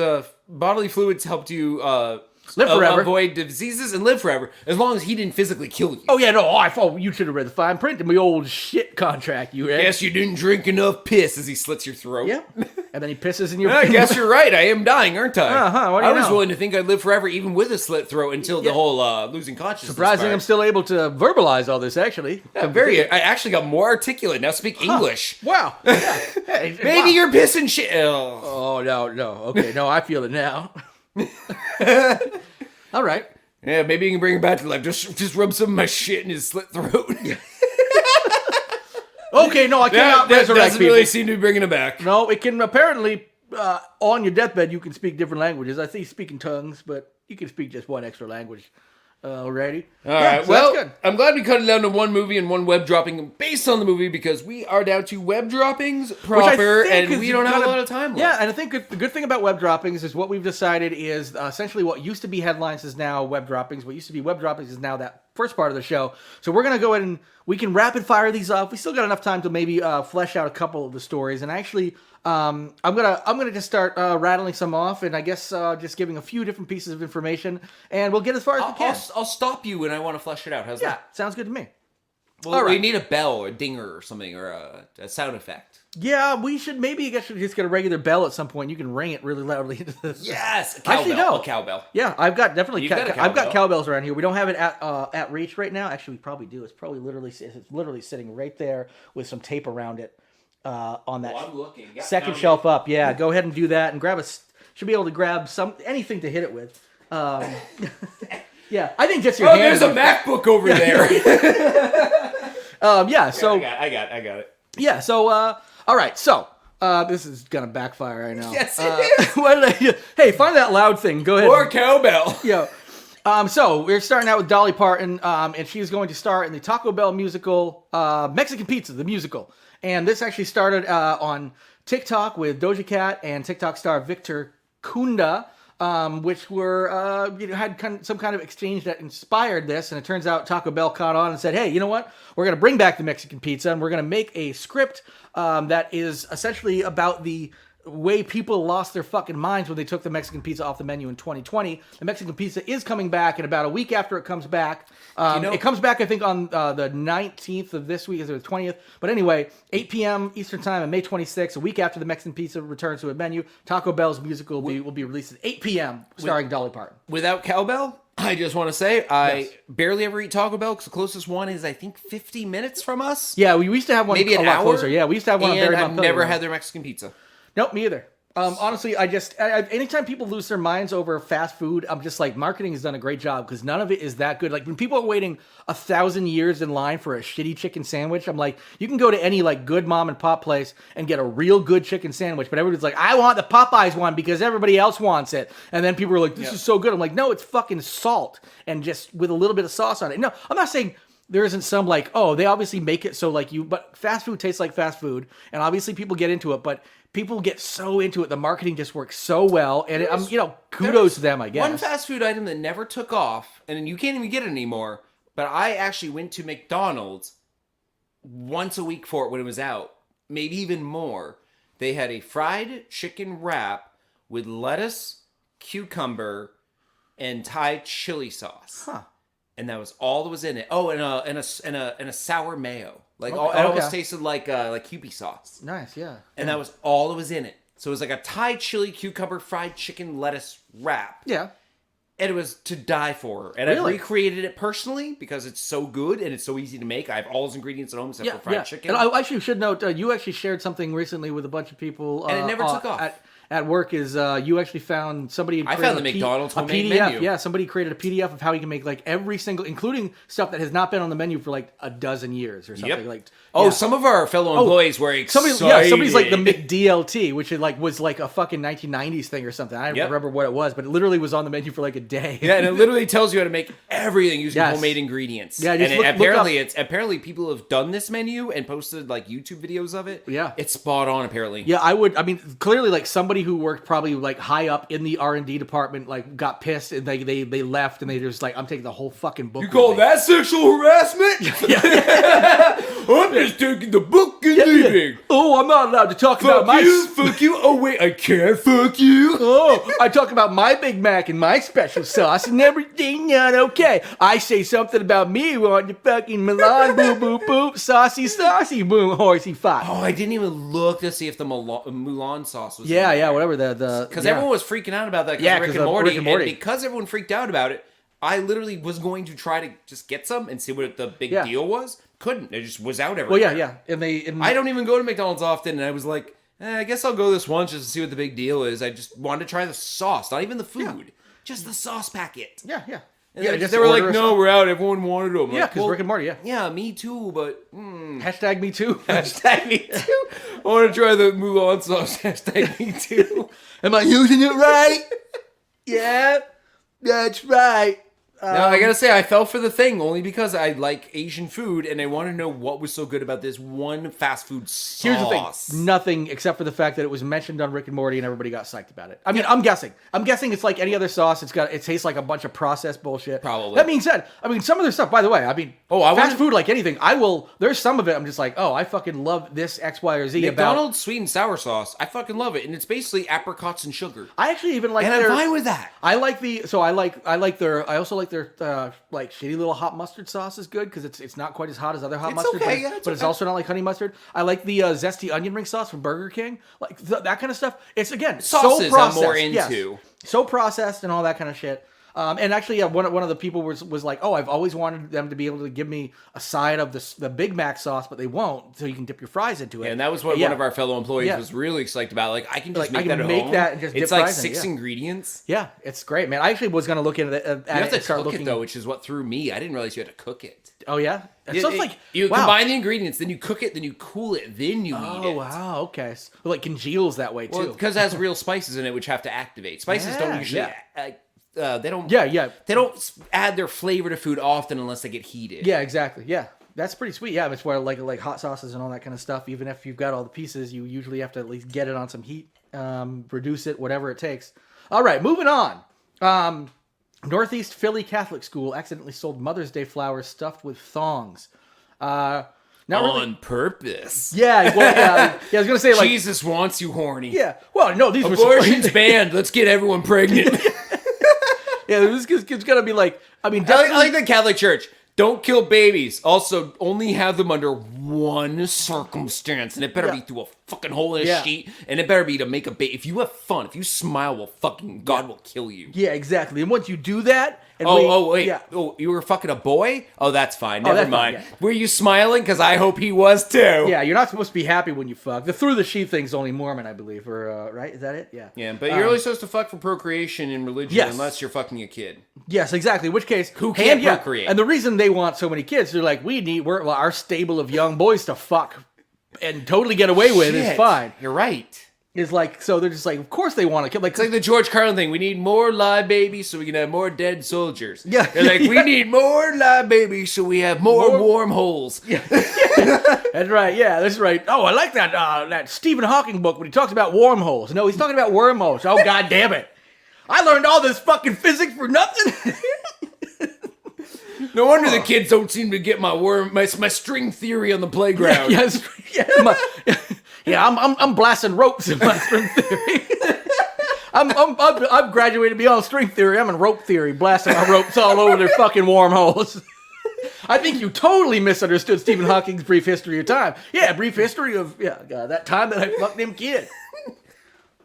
bodily fluids helped you live forever, avoid diseases, and live forever, as long as he didn't physically kill you. Oh yeah, no, I thought you should have read the fine print in my old shit contract. You read? Guess you didn't drink enough piss as he slits your throat. Yeah, and then he pisses in your. I guess you're right. I am dying, aren't I? What do you I was know? willing to think I'd live forever, even with a slit throat, until the whole losing consciousness. Surprising, I'm still able to verbalize all this. Actually, I actually got more articulate now. Speak English. Wow. Yeah. Hey, Maybe you're pissing shit. Oh no. Okay, no, I feel it now. All right. Yeah, maybe you can bring him back to life. Just rub some of my shit in his slit throat. Okay, no, I cannot that resurrect doesn't people. really seem to be bringing him back. No, it can apparently, on your deathbed, you can speak different languages. I see you speak in tongues, but you can speak just one extra language already. All right, so well, that's good. I'm glad we cut it down to one movie and one web dropping based on the movie because we are down to web droppings proper and we don't have a lot of time left. Yeah, and I think the good thing about web droppings is what we've decided is essentially what used to be headlines is now web droppings. What used to be web droppings is now that first part of the show. So we're going to go ahead and we can rapid fire these off. We still got enough time to maybe flesh out a couple of the stories. And actually, I'm gonna just start rattling some off, and I guess just giving a few different pieces of information, and we'll get as far as we can. I'll stop you when I want to flesh it out. How's that? Sounds good to me. Well, all right. We need a bell or a dinger or something or a sound effect. Yeah, we should maybe just get a regular bell at some point. You can ring it really loudly into this. Yes, Actually, no. A cowbell. Yeah, I've got definitely. You've got a I've got cowbell. cowbells around here. We don't have it at reach right now. Actually, we probably do. It's literally sitting right there with some tape around it on that I'm looking. Yeah, second shelf up. Yeah, go ahead and do that and grab should be able to grab anything to hit it with. Yeah, I think just your hand. There's a MacBook over there. Yeah, so I got it. yeah, so all right, so this is gonna backfire right now. Yes, it is. Hey, find that loud thing. Go ahead. Or cowbell. Yeah. So we're starting out with Dolly Parton, and she's going to star in the Taco Bell musical, Mexican Pizza, the musical. And this actually started on TikTok with Doja Cat and TikTok star Victor Kunda, which were had some kind of exchange that inspired this. And it turns out Taco Bell caught on and said, "Hey, you know what? We're going to bring back the Mexican pizza, and we're going to make a script that is essentially about the way people lost their fucking minds when they took the Mexican pizza off the menu in 2020. The Mexican pizza is coming back, and about a week after it comes back, it comes back, I think, on the 19th of this week, is it the 20th? But anyway, 8 p.m. Eastern Time on May 26th, a week after the Mexican pizza returns to a menu, Taco Bell's musical will be released at 8 p.m., starring Dolly Parton. Without cowbell, I just want to say I barely ever eat Taco Bell because the closest one is, I think, 50 minutes from us. Yeah, we used to have one Maybe a an lot hour. closer. Yeah, we used to have one on And Berry I've Montpelier. never had their Mexican pizza. Nope, me either. Honestly, anytime people lose their minds over fast food, I'm just like, marketing has done a great job because none of it is that good. Like when people are waiting 1,000 years in line for a shitty chicken sandwich, I'm like, you can go to any like good mom and pop place and get a real good chicken sandwich, but everybody's like, I want the Popeyes one because everybody else wants it. And then people are like, this is so good. I'm like, no, it's fucking salt and just with a little bit of sauce on it. No, I'm not saying there isn't some like, oh, they obviously make it so like but fast food tastes like fast food, and obviously people get into it, but people get so into it, the marketing just works so well, and kudos to them, I guess. One fast food item that never took off, and you can't even get it anymore, but I actually went to McDonald's once a week for it when it was out, maybe even more. They had a fried chicken wrap with lettuce, cucumber, and Thai chili sauce. Huh. And that was all that was in it. Oh, and a sour mayo. Like Okay. it almost tasted like Kewpie sauce. Nice, yeah. And that was all that was in it. So it was like a Thai chili cucumber fried chicken lettuce wrap. Yeah. And it was to die for. And Really? I recreated it personally because it's so good and it's so easy to make. I have all those ingredients at home except for fried chicken. And I actually should note, you actually shared something recently with a bunch of people. And it never took off. At work is you actually found somebody. I found the McDonald's homemade PDF. menu. Yeah, somebody created a PDF of how you can make like every single, including stuff that has not been on the menu for like a dozen years or something. Yep. Like, some of our fellow employees were excited. Somebody's like the McDLT, which was like a fucking 1990s thing or something. I don't remember what it was, but it literally was on the menu for like a day. Yeah, and it literally tells you how to make everything using homemade ingredients. Yeah, just apparently people have done this menu and posted like YouTube videos of it. Yeah, it's spot on. Apparently, yeah. I mean, clearly, like somebody who worked probably like high up in the R&D department, like got pissed and they left and they just like, I'm taking the whole fucking book. You call that sexual harassment? I'm just taking the book and leaving. Oh, I'm not allowed to talk about fuck you. Oh wait, I can't fuck you. Oh, I talk about my Big Mac and my special sauce and everything. Not okay. I say something about me on the fucking Milan, boo boo boo, saucy, boom, horsey fuck. Oh, I didn't even look to see if the Mulan sauce was. Yeah, whatever because everyone was freaking out about that. Rick and Morty, and because everyone freaked out about it, I literally was going to try to just get some and see what the big deal was. Couldn't. It just was out everywhere. Well, yeah. And I don't even go to McDonald's often, and I was like, I guess I'll go this once just to see what the big deal is. I just wanted to try the sauce, not even the food, just the sauce packet. Yeah. And they were like, no, we're out. Everyone wanted them. Yeah, because Rick and Morty, Yeah, me too, but... Hashtag me too. Hashtag me too. I want to try the Mulan sauce. Hashtag me too. Am I using it right? Yeah, that's right. Now, I gotta say, I fell for the thing only because I like Asian food and I want to know what was so good about this one fast food sauce. Here's the thing. Nothing except for the fact that it was mentioned on Rick and Morty and everybody got psyched about it. I mean, I'm guessing it's like any other sauce. It tastes like a bunch of processed bullshit. Probably. That being said, I mean, some of their stuff, by the way, fast food, like anything, there's some of it I'm just like, oh, I fucking love this X, Y, or Z. McDonald's sweet and sour sauce, I fucking love it. And it's basically apricots and sugar. I actually even like I'm fine with that. I also like their like shitty little hot mustard sauce is good because it's not quite as hot as other hot mustard, but it's also not like honey mustard. I like the zesty onion ring sauce from Burger King, like that kind of stuff. It's again sauces so processed. I'm more into, so processed and all that kind of shit. And actually, one of the people was like, "Oh, I've always wanted them to be able to give me a side of the Big Mac sauce, but they won't, so you can dip your fries into it." And that was what one of our fellow employees was really excited about. Like, I can just make that at home. And just it's dip like fries 6 ingredients. Yeah, it's great, man. I actually was gonna look at it. You have to cook it though, which is what threw me. I didn't realize you had to cook it. Oh yeah, you combine the ingredients, then you cook it, then you cool it, then you eat it. Oh wow, okay. So, like congeals that way too. Well, because it has real spices in it, which have to activate. Spices don't usually. They don't. Yeah. They don't add their flavor to food often unless they get heated. Yeah, exactly. Yeah, that's pretty sweet. Yeah, it's where like hot sauces and all that kind of stuff. Even if you've got all the pieces, you usually have to at least get it on some heat, reduce it, whatever it takes. All right, moving on. Northeast Philly Catholic School accidentally sold Mother's Day flowers stuffed with thongs. On purpose. Yeah, well, yeah. I was gonna say like Jesus wants you horny. Yeah. Well, no, these abortion's banned. Let's get everyone pregnant. Yeah, this kid's gonna be like. I mean, I like the Catholic Church. Don't kill babies. Also, only have them under one circumstance, and it better be through a fucking hole in a sheet, and it better be to make a baby. If you have fun, if you smile, God will kill you. Yeah, exactly. And once you do that, and wait. Yeah. Oh, you were fucking a boy? Oh, that's fine. Never mind. Fine, yeah. Were you smiling? Because I hope he was too. Yeah, you're not supposed to be happy when you fuck. The through the sheet thing's only Mormon, I believe, or right? Is that it? Yeah. Yeah, but you're only supposed to fuck for procreation in religion unless you're fucking a kid. Yes, exactly. In which case, who can't procreate? And the reason they want so many kids, they're like, we're our stable of young boys to fuck and totally get away with is fine. You're right. is like, so they're just like, of course they want to kill. Like, It's like the George Carlin thing. We need more live babies so we can have more dead soldiers. Yeah. They're like, we need more live babies so we have more warm holes. Yeah. That's right. Yeah, that's right. Oh, I like that Stephen Hawking book when he talks about wormholes. No, he's talking about wormholes. Oh, God damn it. I learned all this fucking physics for nothing. No wonder the kids don't seem to get my string theory on the playground. I'm blasting ropes in my string theory. I've graduated beyond string theory. I'm in rope theory, blasting my ropes all over their fucking wormholes. I think you totally misunderstood Stephen Hawking's brief history of time. Yeah, brief history of that time that I fucked them kid.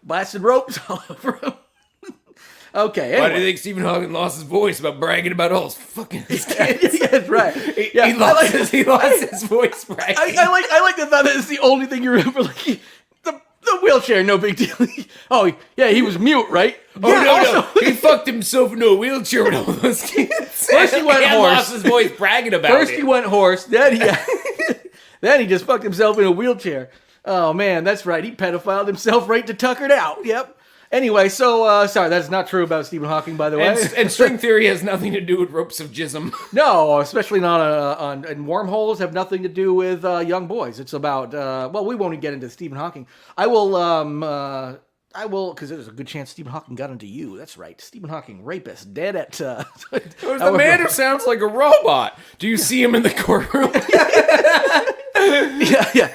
Blasted ropes all over him. Okay. Anyway. Why do you think Stephen Hawking lost his voice about bragging about all his fucking kids? Yeah, that's right. He lost his voice bragging. I like the thought that it's the only thing you remember. Like the wheelchair, no big deal. Oh yeah, he was mute, right? Oh no, he fucked himself into a wheelchair with all those kids. First he went horse. Lost his voice bragging about First it. he went horse. Then he just fucked himself in a wheelchair. Oh man, that's right. He pedophiled himself right to tuckered out. Yep. Anyway, so, sorry, that's not true about Stephen Hawking, by the way. And string theory has nothing to do with ropes of jism. No, especially not and wormholes have nothing to do with young boys. It's about, well, we won't get into Stephen Hawking. I will, because there's a good chance Stephen Hawking got into you. That's right. Stephen Hawking, rapist, dead at... It was the man who sounds like a robot. Do you see him in the courtroom? Yeah.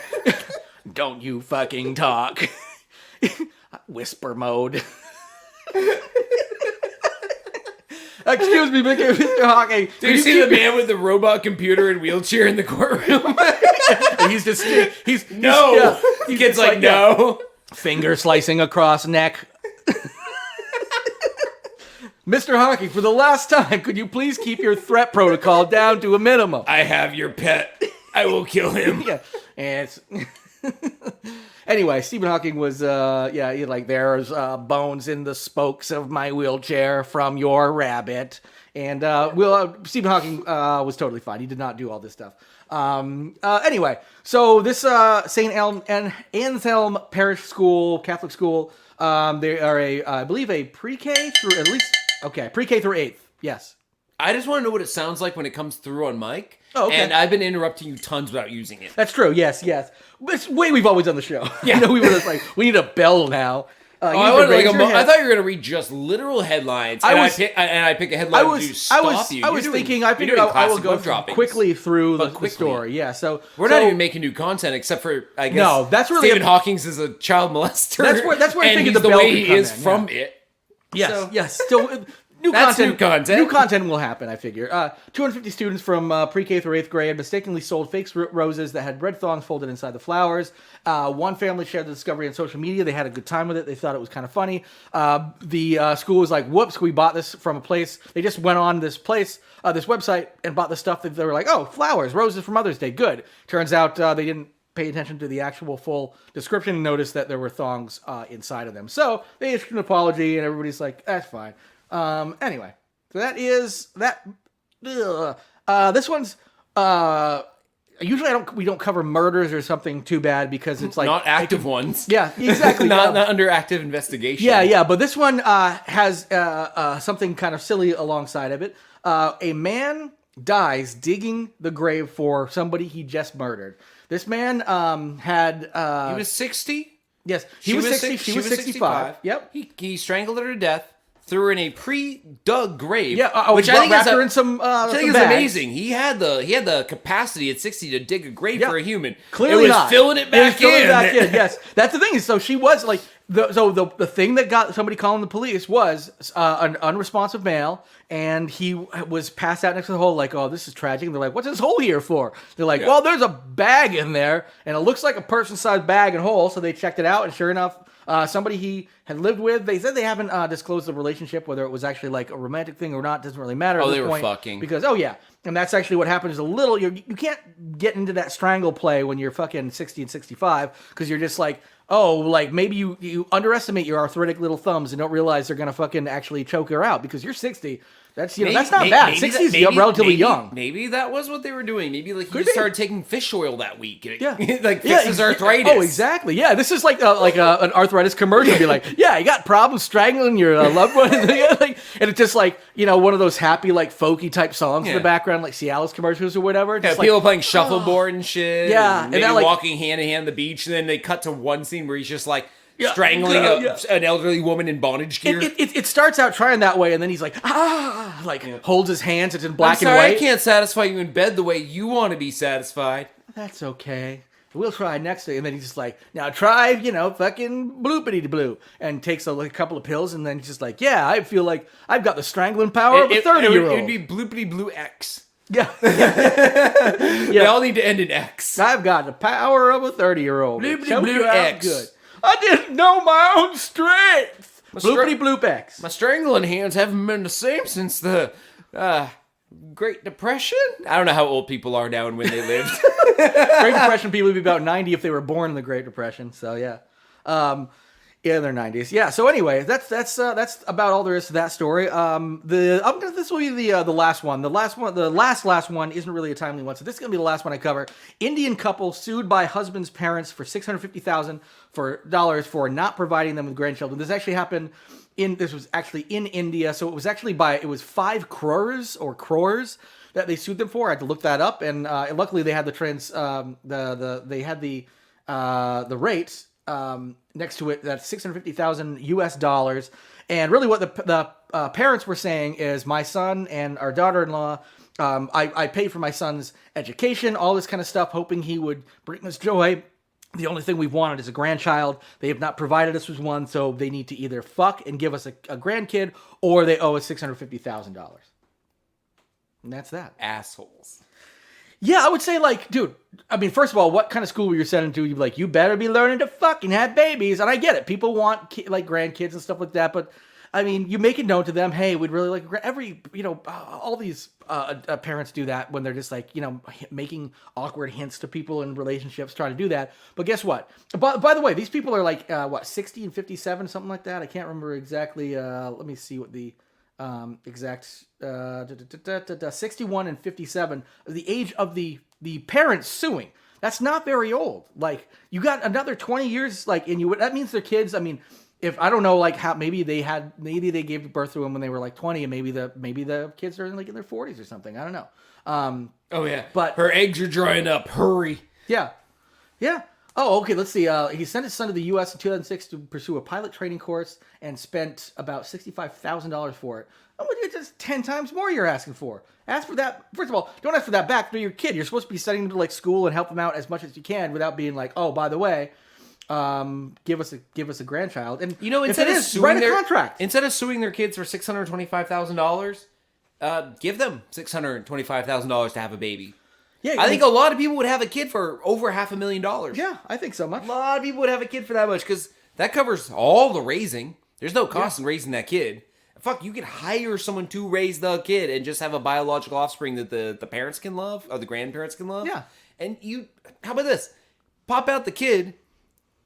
Don't you fucking talk. Whisper mode. Excuse me, Mr. Hawking. Do you see the man with the robot computer and wheelchair in the courtroom? He's just no. The kid's like no. Finger slicing across neck. Mr. Hawking, for the last time, could you please keep your threat protocol down to a minimum? I have your pet. I will kill him. Yeah, and it's. Anyway, Stephen Hawking was, there's bones in the spokes of my wheelchair from your rabbit. And Stephen Hawking was totally fine. He did not do all this stuff. Anyway, so this St. Anselm Parish School, Catholic school, they are I believe a pre-K through pre-K through 8th. Yes. I just want to know what it sounds like when it comes through on mic. Oh, okay. And I've been interrupting you tons without using it. That's true. Yes. It's way we've always done the show. Yeah. We were just like, we need a bell now. I thought you were going to read just literal headlines. I pick a headline to stop you. I figured I will go quickly through the story. Yeah. So we're not even making new content except for, I guess. No, that's really Stephen Hawking's is a child molester. That's where I think the bell way he is from it. Yes. So. New content will happen, I figure. 250 students from pre-K through 8th grade mistakenly sold fake roses that had red thongs folded inside the flowers. One family shared the discovery on social media. They had a good time with it. They thought it was kind of funny. The school was like, whoops, we bought this from a place. They just went on this website and bought the stuff that they were like, oh, flowers, roses for Mother's Day, good. Turns out they didn't pay attention to the actual full description and noticed that there were thongs inside of them. So they issued an apology and everybody's like, that's fine. Anyway, so that is that. This one's usually we don't cover murders or something too bad because it's like not active ones. Yeah, exactly. not under active investigation. Yeah. But this one has something kind of silly alongside of it. A man dies digging the grave for somebody he just murdered. This man had he was 60. Yes, he was 60. She was 65. Yep. He strangled her to death. Threw her in a pre-dug grave, which I think is amazing. He had the capacity at 60 to dig a grave for a human. Clearly, it was filling it back in. Yes, that's the thing. So she was like the thing that got somebody calling the police was an unresponsive male, and he was passed out next to the hole. Like, oh, this is tragic. And they're like, what's this hole here for? They're like, well, there's a bag in there, and it looks like a person-sized bag and hole. So they checked it out, and sure enough. Somebody he had lived with. They said they haven't disclosed the relationship, whether it was actually like a romantic thing or not. Doesn't really matter. Oh, they were fucking. Because and that's actually what happens. You can't get into that strangle play when you're fucking 60 and 65 because you're just like, oh, like maybe you underestimate your arthritic little thumbs and don't realize they're gonna fucking actually choke her out because you're 60. That's that's not bad. 60 is relatively young. Maybe that was what they were doing. Maybe like he just started taking fish oil that week. Yeah, like fixes arthritis. Oh, exactly. Yeah, this is like an arthritis commercial. Be like, yeah, you got problems strangling your loved one, and it's just like one of those happy like folky type songs in the background, like Cialis commercials or whatever. Yeah, people playing shuffleboard and shit. Yeah, and maybe walking hand in hand on the beach, and then they cut to one scene where he's just like. Strangling an elderly woman in bondage gear. It starts out trying that way, and then he's like, holds his hands. It's in black and white. I can't satisfy you in bed the way you want to be satisfied. That's okay. We'll try next day. And then he's just like, now try, fucking bloopity blue. And takes a couple of pills, and then he's just like, yeah, I feel like I've got the strangling power of a 30-year-old. It would be bloopity blue X. Yeah. They all need to end in X. I've got the power of a 30-year-old. Bloopity blue X. Good. I didn't know my own strength. Bloopity bloop X. My strangling hands haven't been the same since the Great Depression. I don't know how old people are now and when they lived. Great Depression people would be about 90 if they were born in the Great Depression. So yeah. In their 90s. Yeah. So anyway, that's about all there is to that story. This will be the last one. The last one isn't really a timely one. So this is gonna be the last one I cover. Indian couple sued by husband's parents for $650,000 for not providing them with grandchildren. This actually happened this was actually in India. So it was 5 crores that they sued them for. I had to look that up, and luckily they had the rates. Next to it, that's $650,000 US. And really what the parents were saying is, my son and our daughter-in-law, I paid for my son's education, all this kind of stuff, hoping he would bring us joy. The only thing we've wanted is a grandchild. They have not provided us with one, so they need to either fuck and give us a grandkid, or they owe us $650,000. And that's that. Assholes. Yeah, I would say, dude, I mean, first of all, what kind of school were you sending to? You'd be like, you better be learning to fucking have babies. And I get it. People want, grandkids and stuff like that. But, I mean, you make it known to them, hey, we'd really like all these parents do that when they're just, making awkward hints to people in relationships, trying to do that. But guess what? By the way, these people are, 60 and 57, something like that. I can't remember exactly. Let me see what the... exact 61 and 57, the age of the parents suing. That's not very old. You got another 20 years that means their kids, I mean, if I don't know how maybe they gave birth to them when they were 20, and maybe the kids are in their 40s or something. I don't know. Oh yeah. But her eggs are drying up. Hurry. Yeah. Yeah. Oh, okay. Let's see. He sent his son to the U.S. in 2006 to pursue a pilot training course and spent about $65,000 for it. Oh, it's just 10 times more you're asking for. Ask for that. First of all, don't ask for that back for your kid. You're supposed to be sending them to school and help them out as much as you can without being oh, by the way, give us a grandchild. And instead of write a contract. Instead of suing their kids for $625,000, give them $625,000 to have a baby. Yeah, I think a lot of people would have a kid for over $500,000. Yeah, I think so much. A lot of people would have a kid for that much because that covers all the raising. There's no cost in raising that kid. Fuck, you could hire someone to raise the kid and just have a biological offspring that the parents can love or the grandparents can love. Yeah. And how about this? Pop out the kid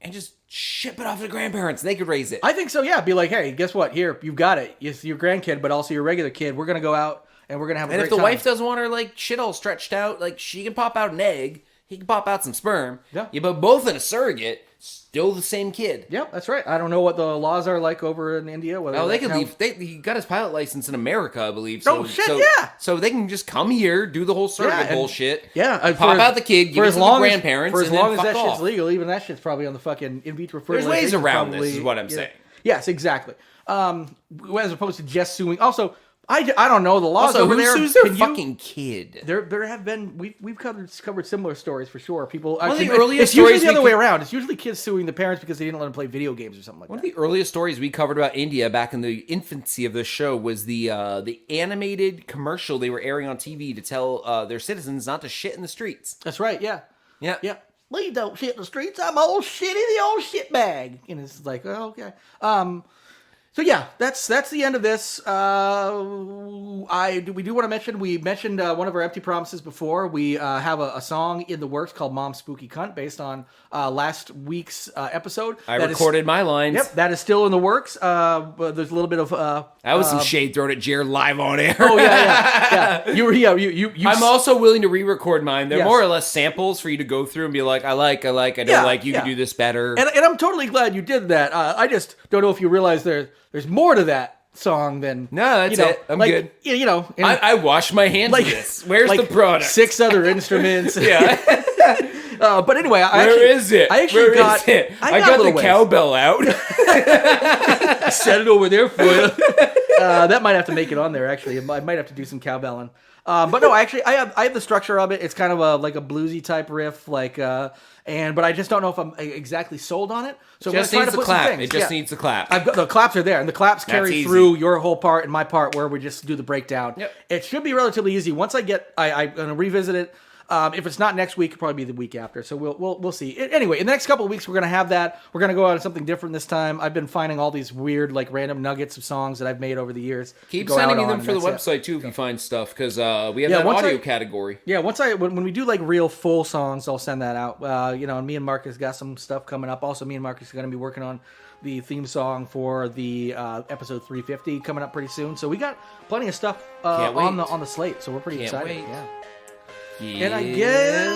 and just ship it off to the grandparents. They could raise it. I think so, yeah. Be like, hey, guess what? Here, you've got it. It's your grandkid, but also your regular kid. We're going to go out. And we're going to have a great time. And if the wife doesn't want her, shit all stretched out, she can pop out an egg. He can pop out some sperm. Yeah. But both in a surrogate, still the same kid. Yeah, that's right. I don't know what the laws are like over in India. They can leave. He got his pilot license in America, I believe. Yeah. So they can just come here, do the whole surrogate bullshit. Yeah. Pop out the kid, give it to the grandparents, for as long as that off. shit's legal, even that shit's probably on the fucking in vitro fertilization. There's ways around this, is what I'm saying. Yes, exactly. As opposed to just suing. Also, I don't know the laws over there. Who sues their fucking kid? There have been we've covered similar stories for sure. People it's usually the other way around. It's usually kids suing the parents because they didn't let them play video games or something like that. One of the earliest stories we covered about India back in the infancy of the show was the animated commercial they were airing on TV to tell their citizens not to shit in the streets. That's right. Yeah. Yeah. Yeah. Please don't shit in the streets. I'm old shitty, the old shit bag. And it's oh, okay. So yeah, that's the end of this. We do want to mention, we mentioned one of our empty promises before. We have a song in the works called "Mom Spooky Cunt" based on last week's episode. I recorded my lines. Yep, that is still in the works. But there's a little bit of that was some shade thrown at Jared live on air. Oh yeah. You. I'm also willing to re-record mine. They're Yes. more or less samples for you to go through and be like, I don't like. You can do this better. And I'm totally glad you did that. I just don't know if you realize there's more to that song than No, that's it. I'm good. You know, and I wash my hands of this. Where's the product? 6 other instruments. Yeah. But anyway, Where is it? I actually got it? I got the cowbell out. Set it over there for you. That might have to make it on there. Actually, I might have to do some cowbelling. But no, I have the structure of it. It's kind of like a bluesy type riff, but I just don't know if I'm exactly sold on it. So Just I'm needs to the put some clap. things. It just needs the clap. I've got the claps are there, and the claps carry easy. through your whole part and my part, where we just do the breakdown. Yep. It should be relatively easy. Once I'm gonna revisit it. If it's not next week, it'll probably be the week after. So we'll see. Anyway, in the next couple of weeks, we're gonna have that. We're gonna go out on something different this time. I've been finding all these weird, random nuggets of songs that I've made over the years. Keep to go sending out them on, for the and that's website it. too if you find stuff because we have that once audio I- category. Yeah, when we do real full songs, I'll send that out. And me and Marcus got some stuff coming up. Also, me and Marcus are gonna be working on the theme song for the episode 350 coming up pretty soon. So we got plenty of stuff Can't wait. on the slate. So we're pretty Can't excited. wait. Yeah. Yeah. And I guess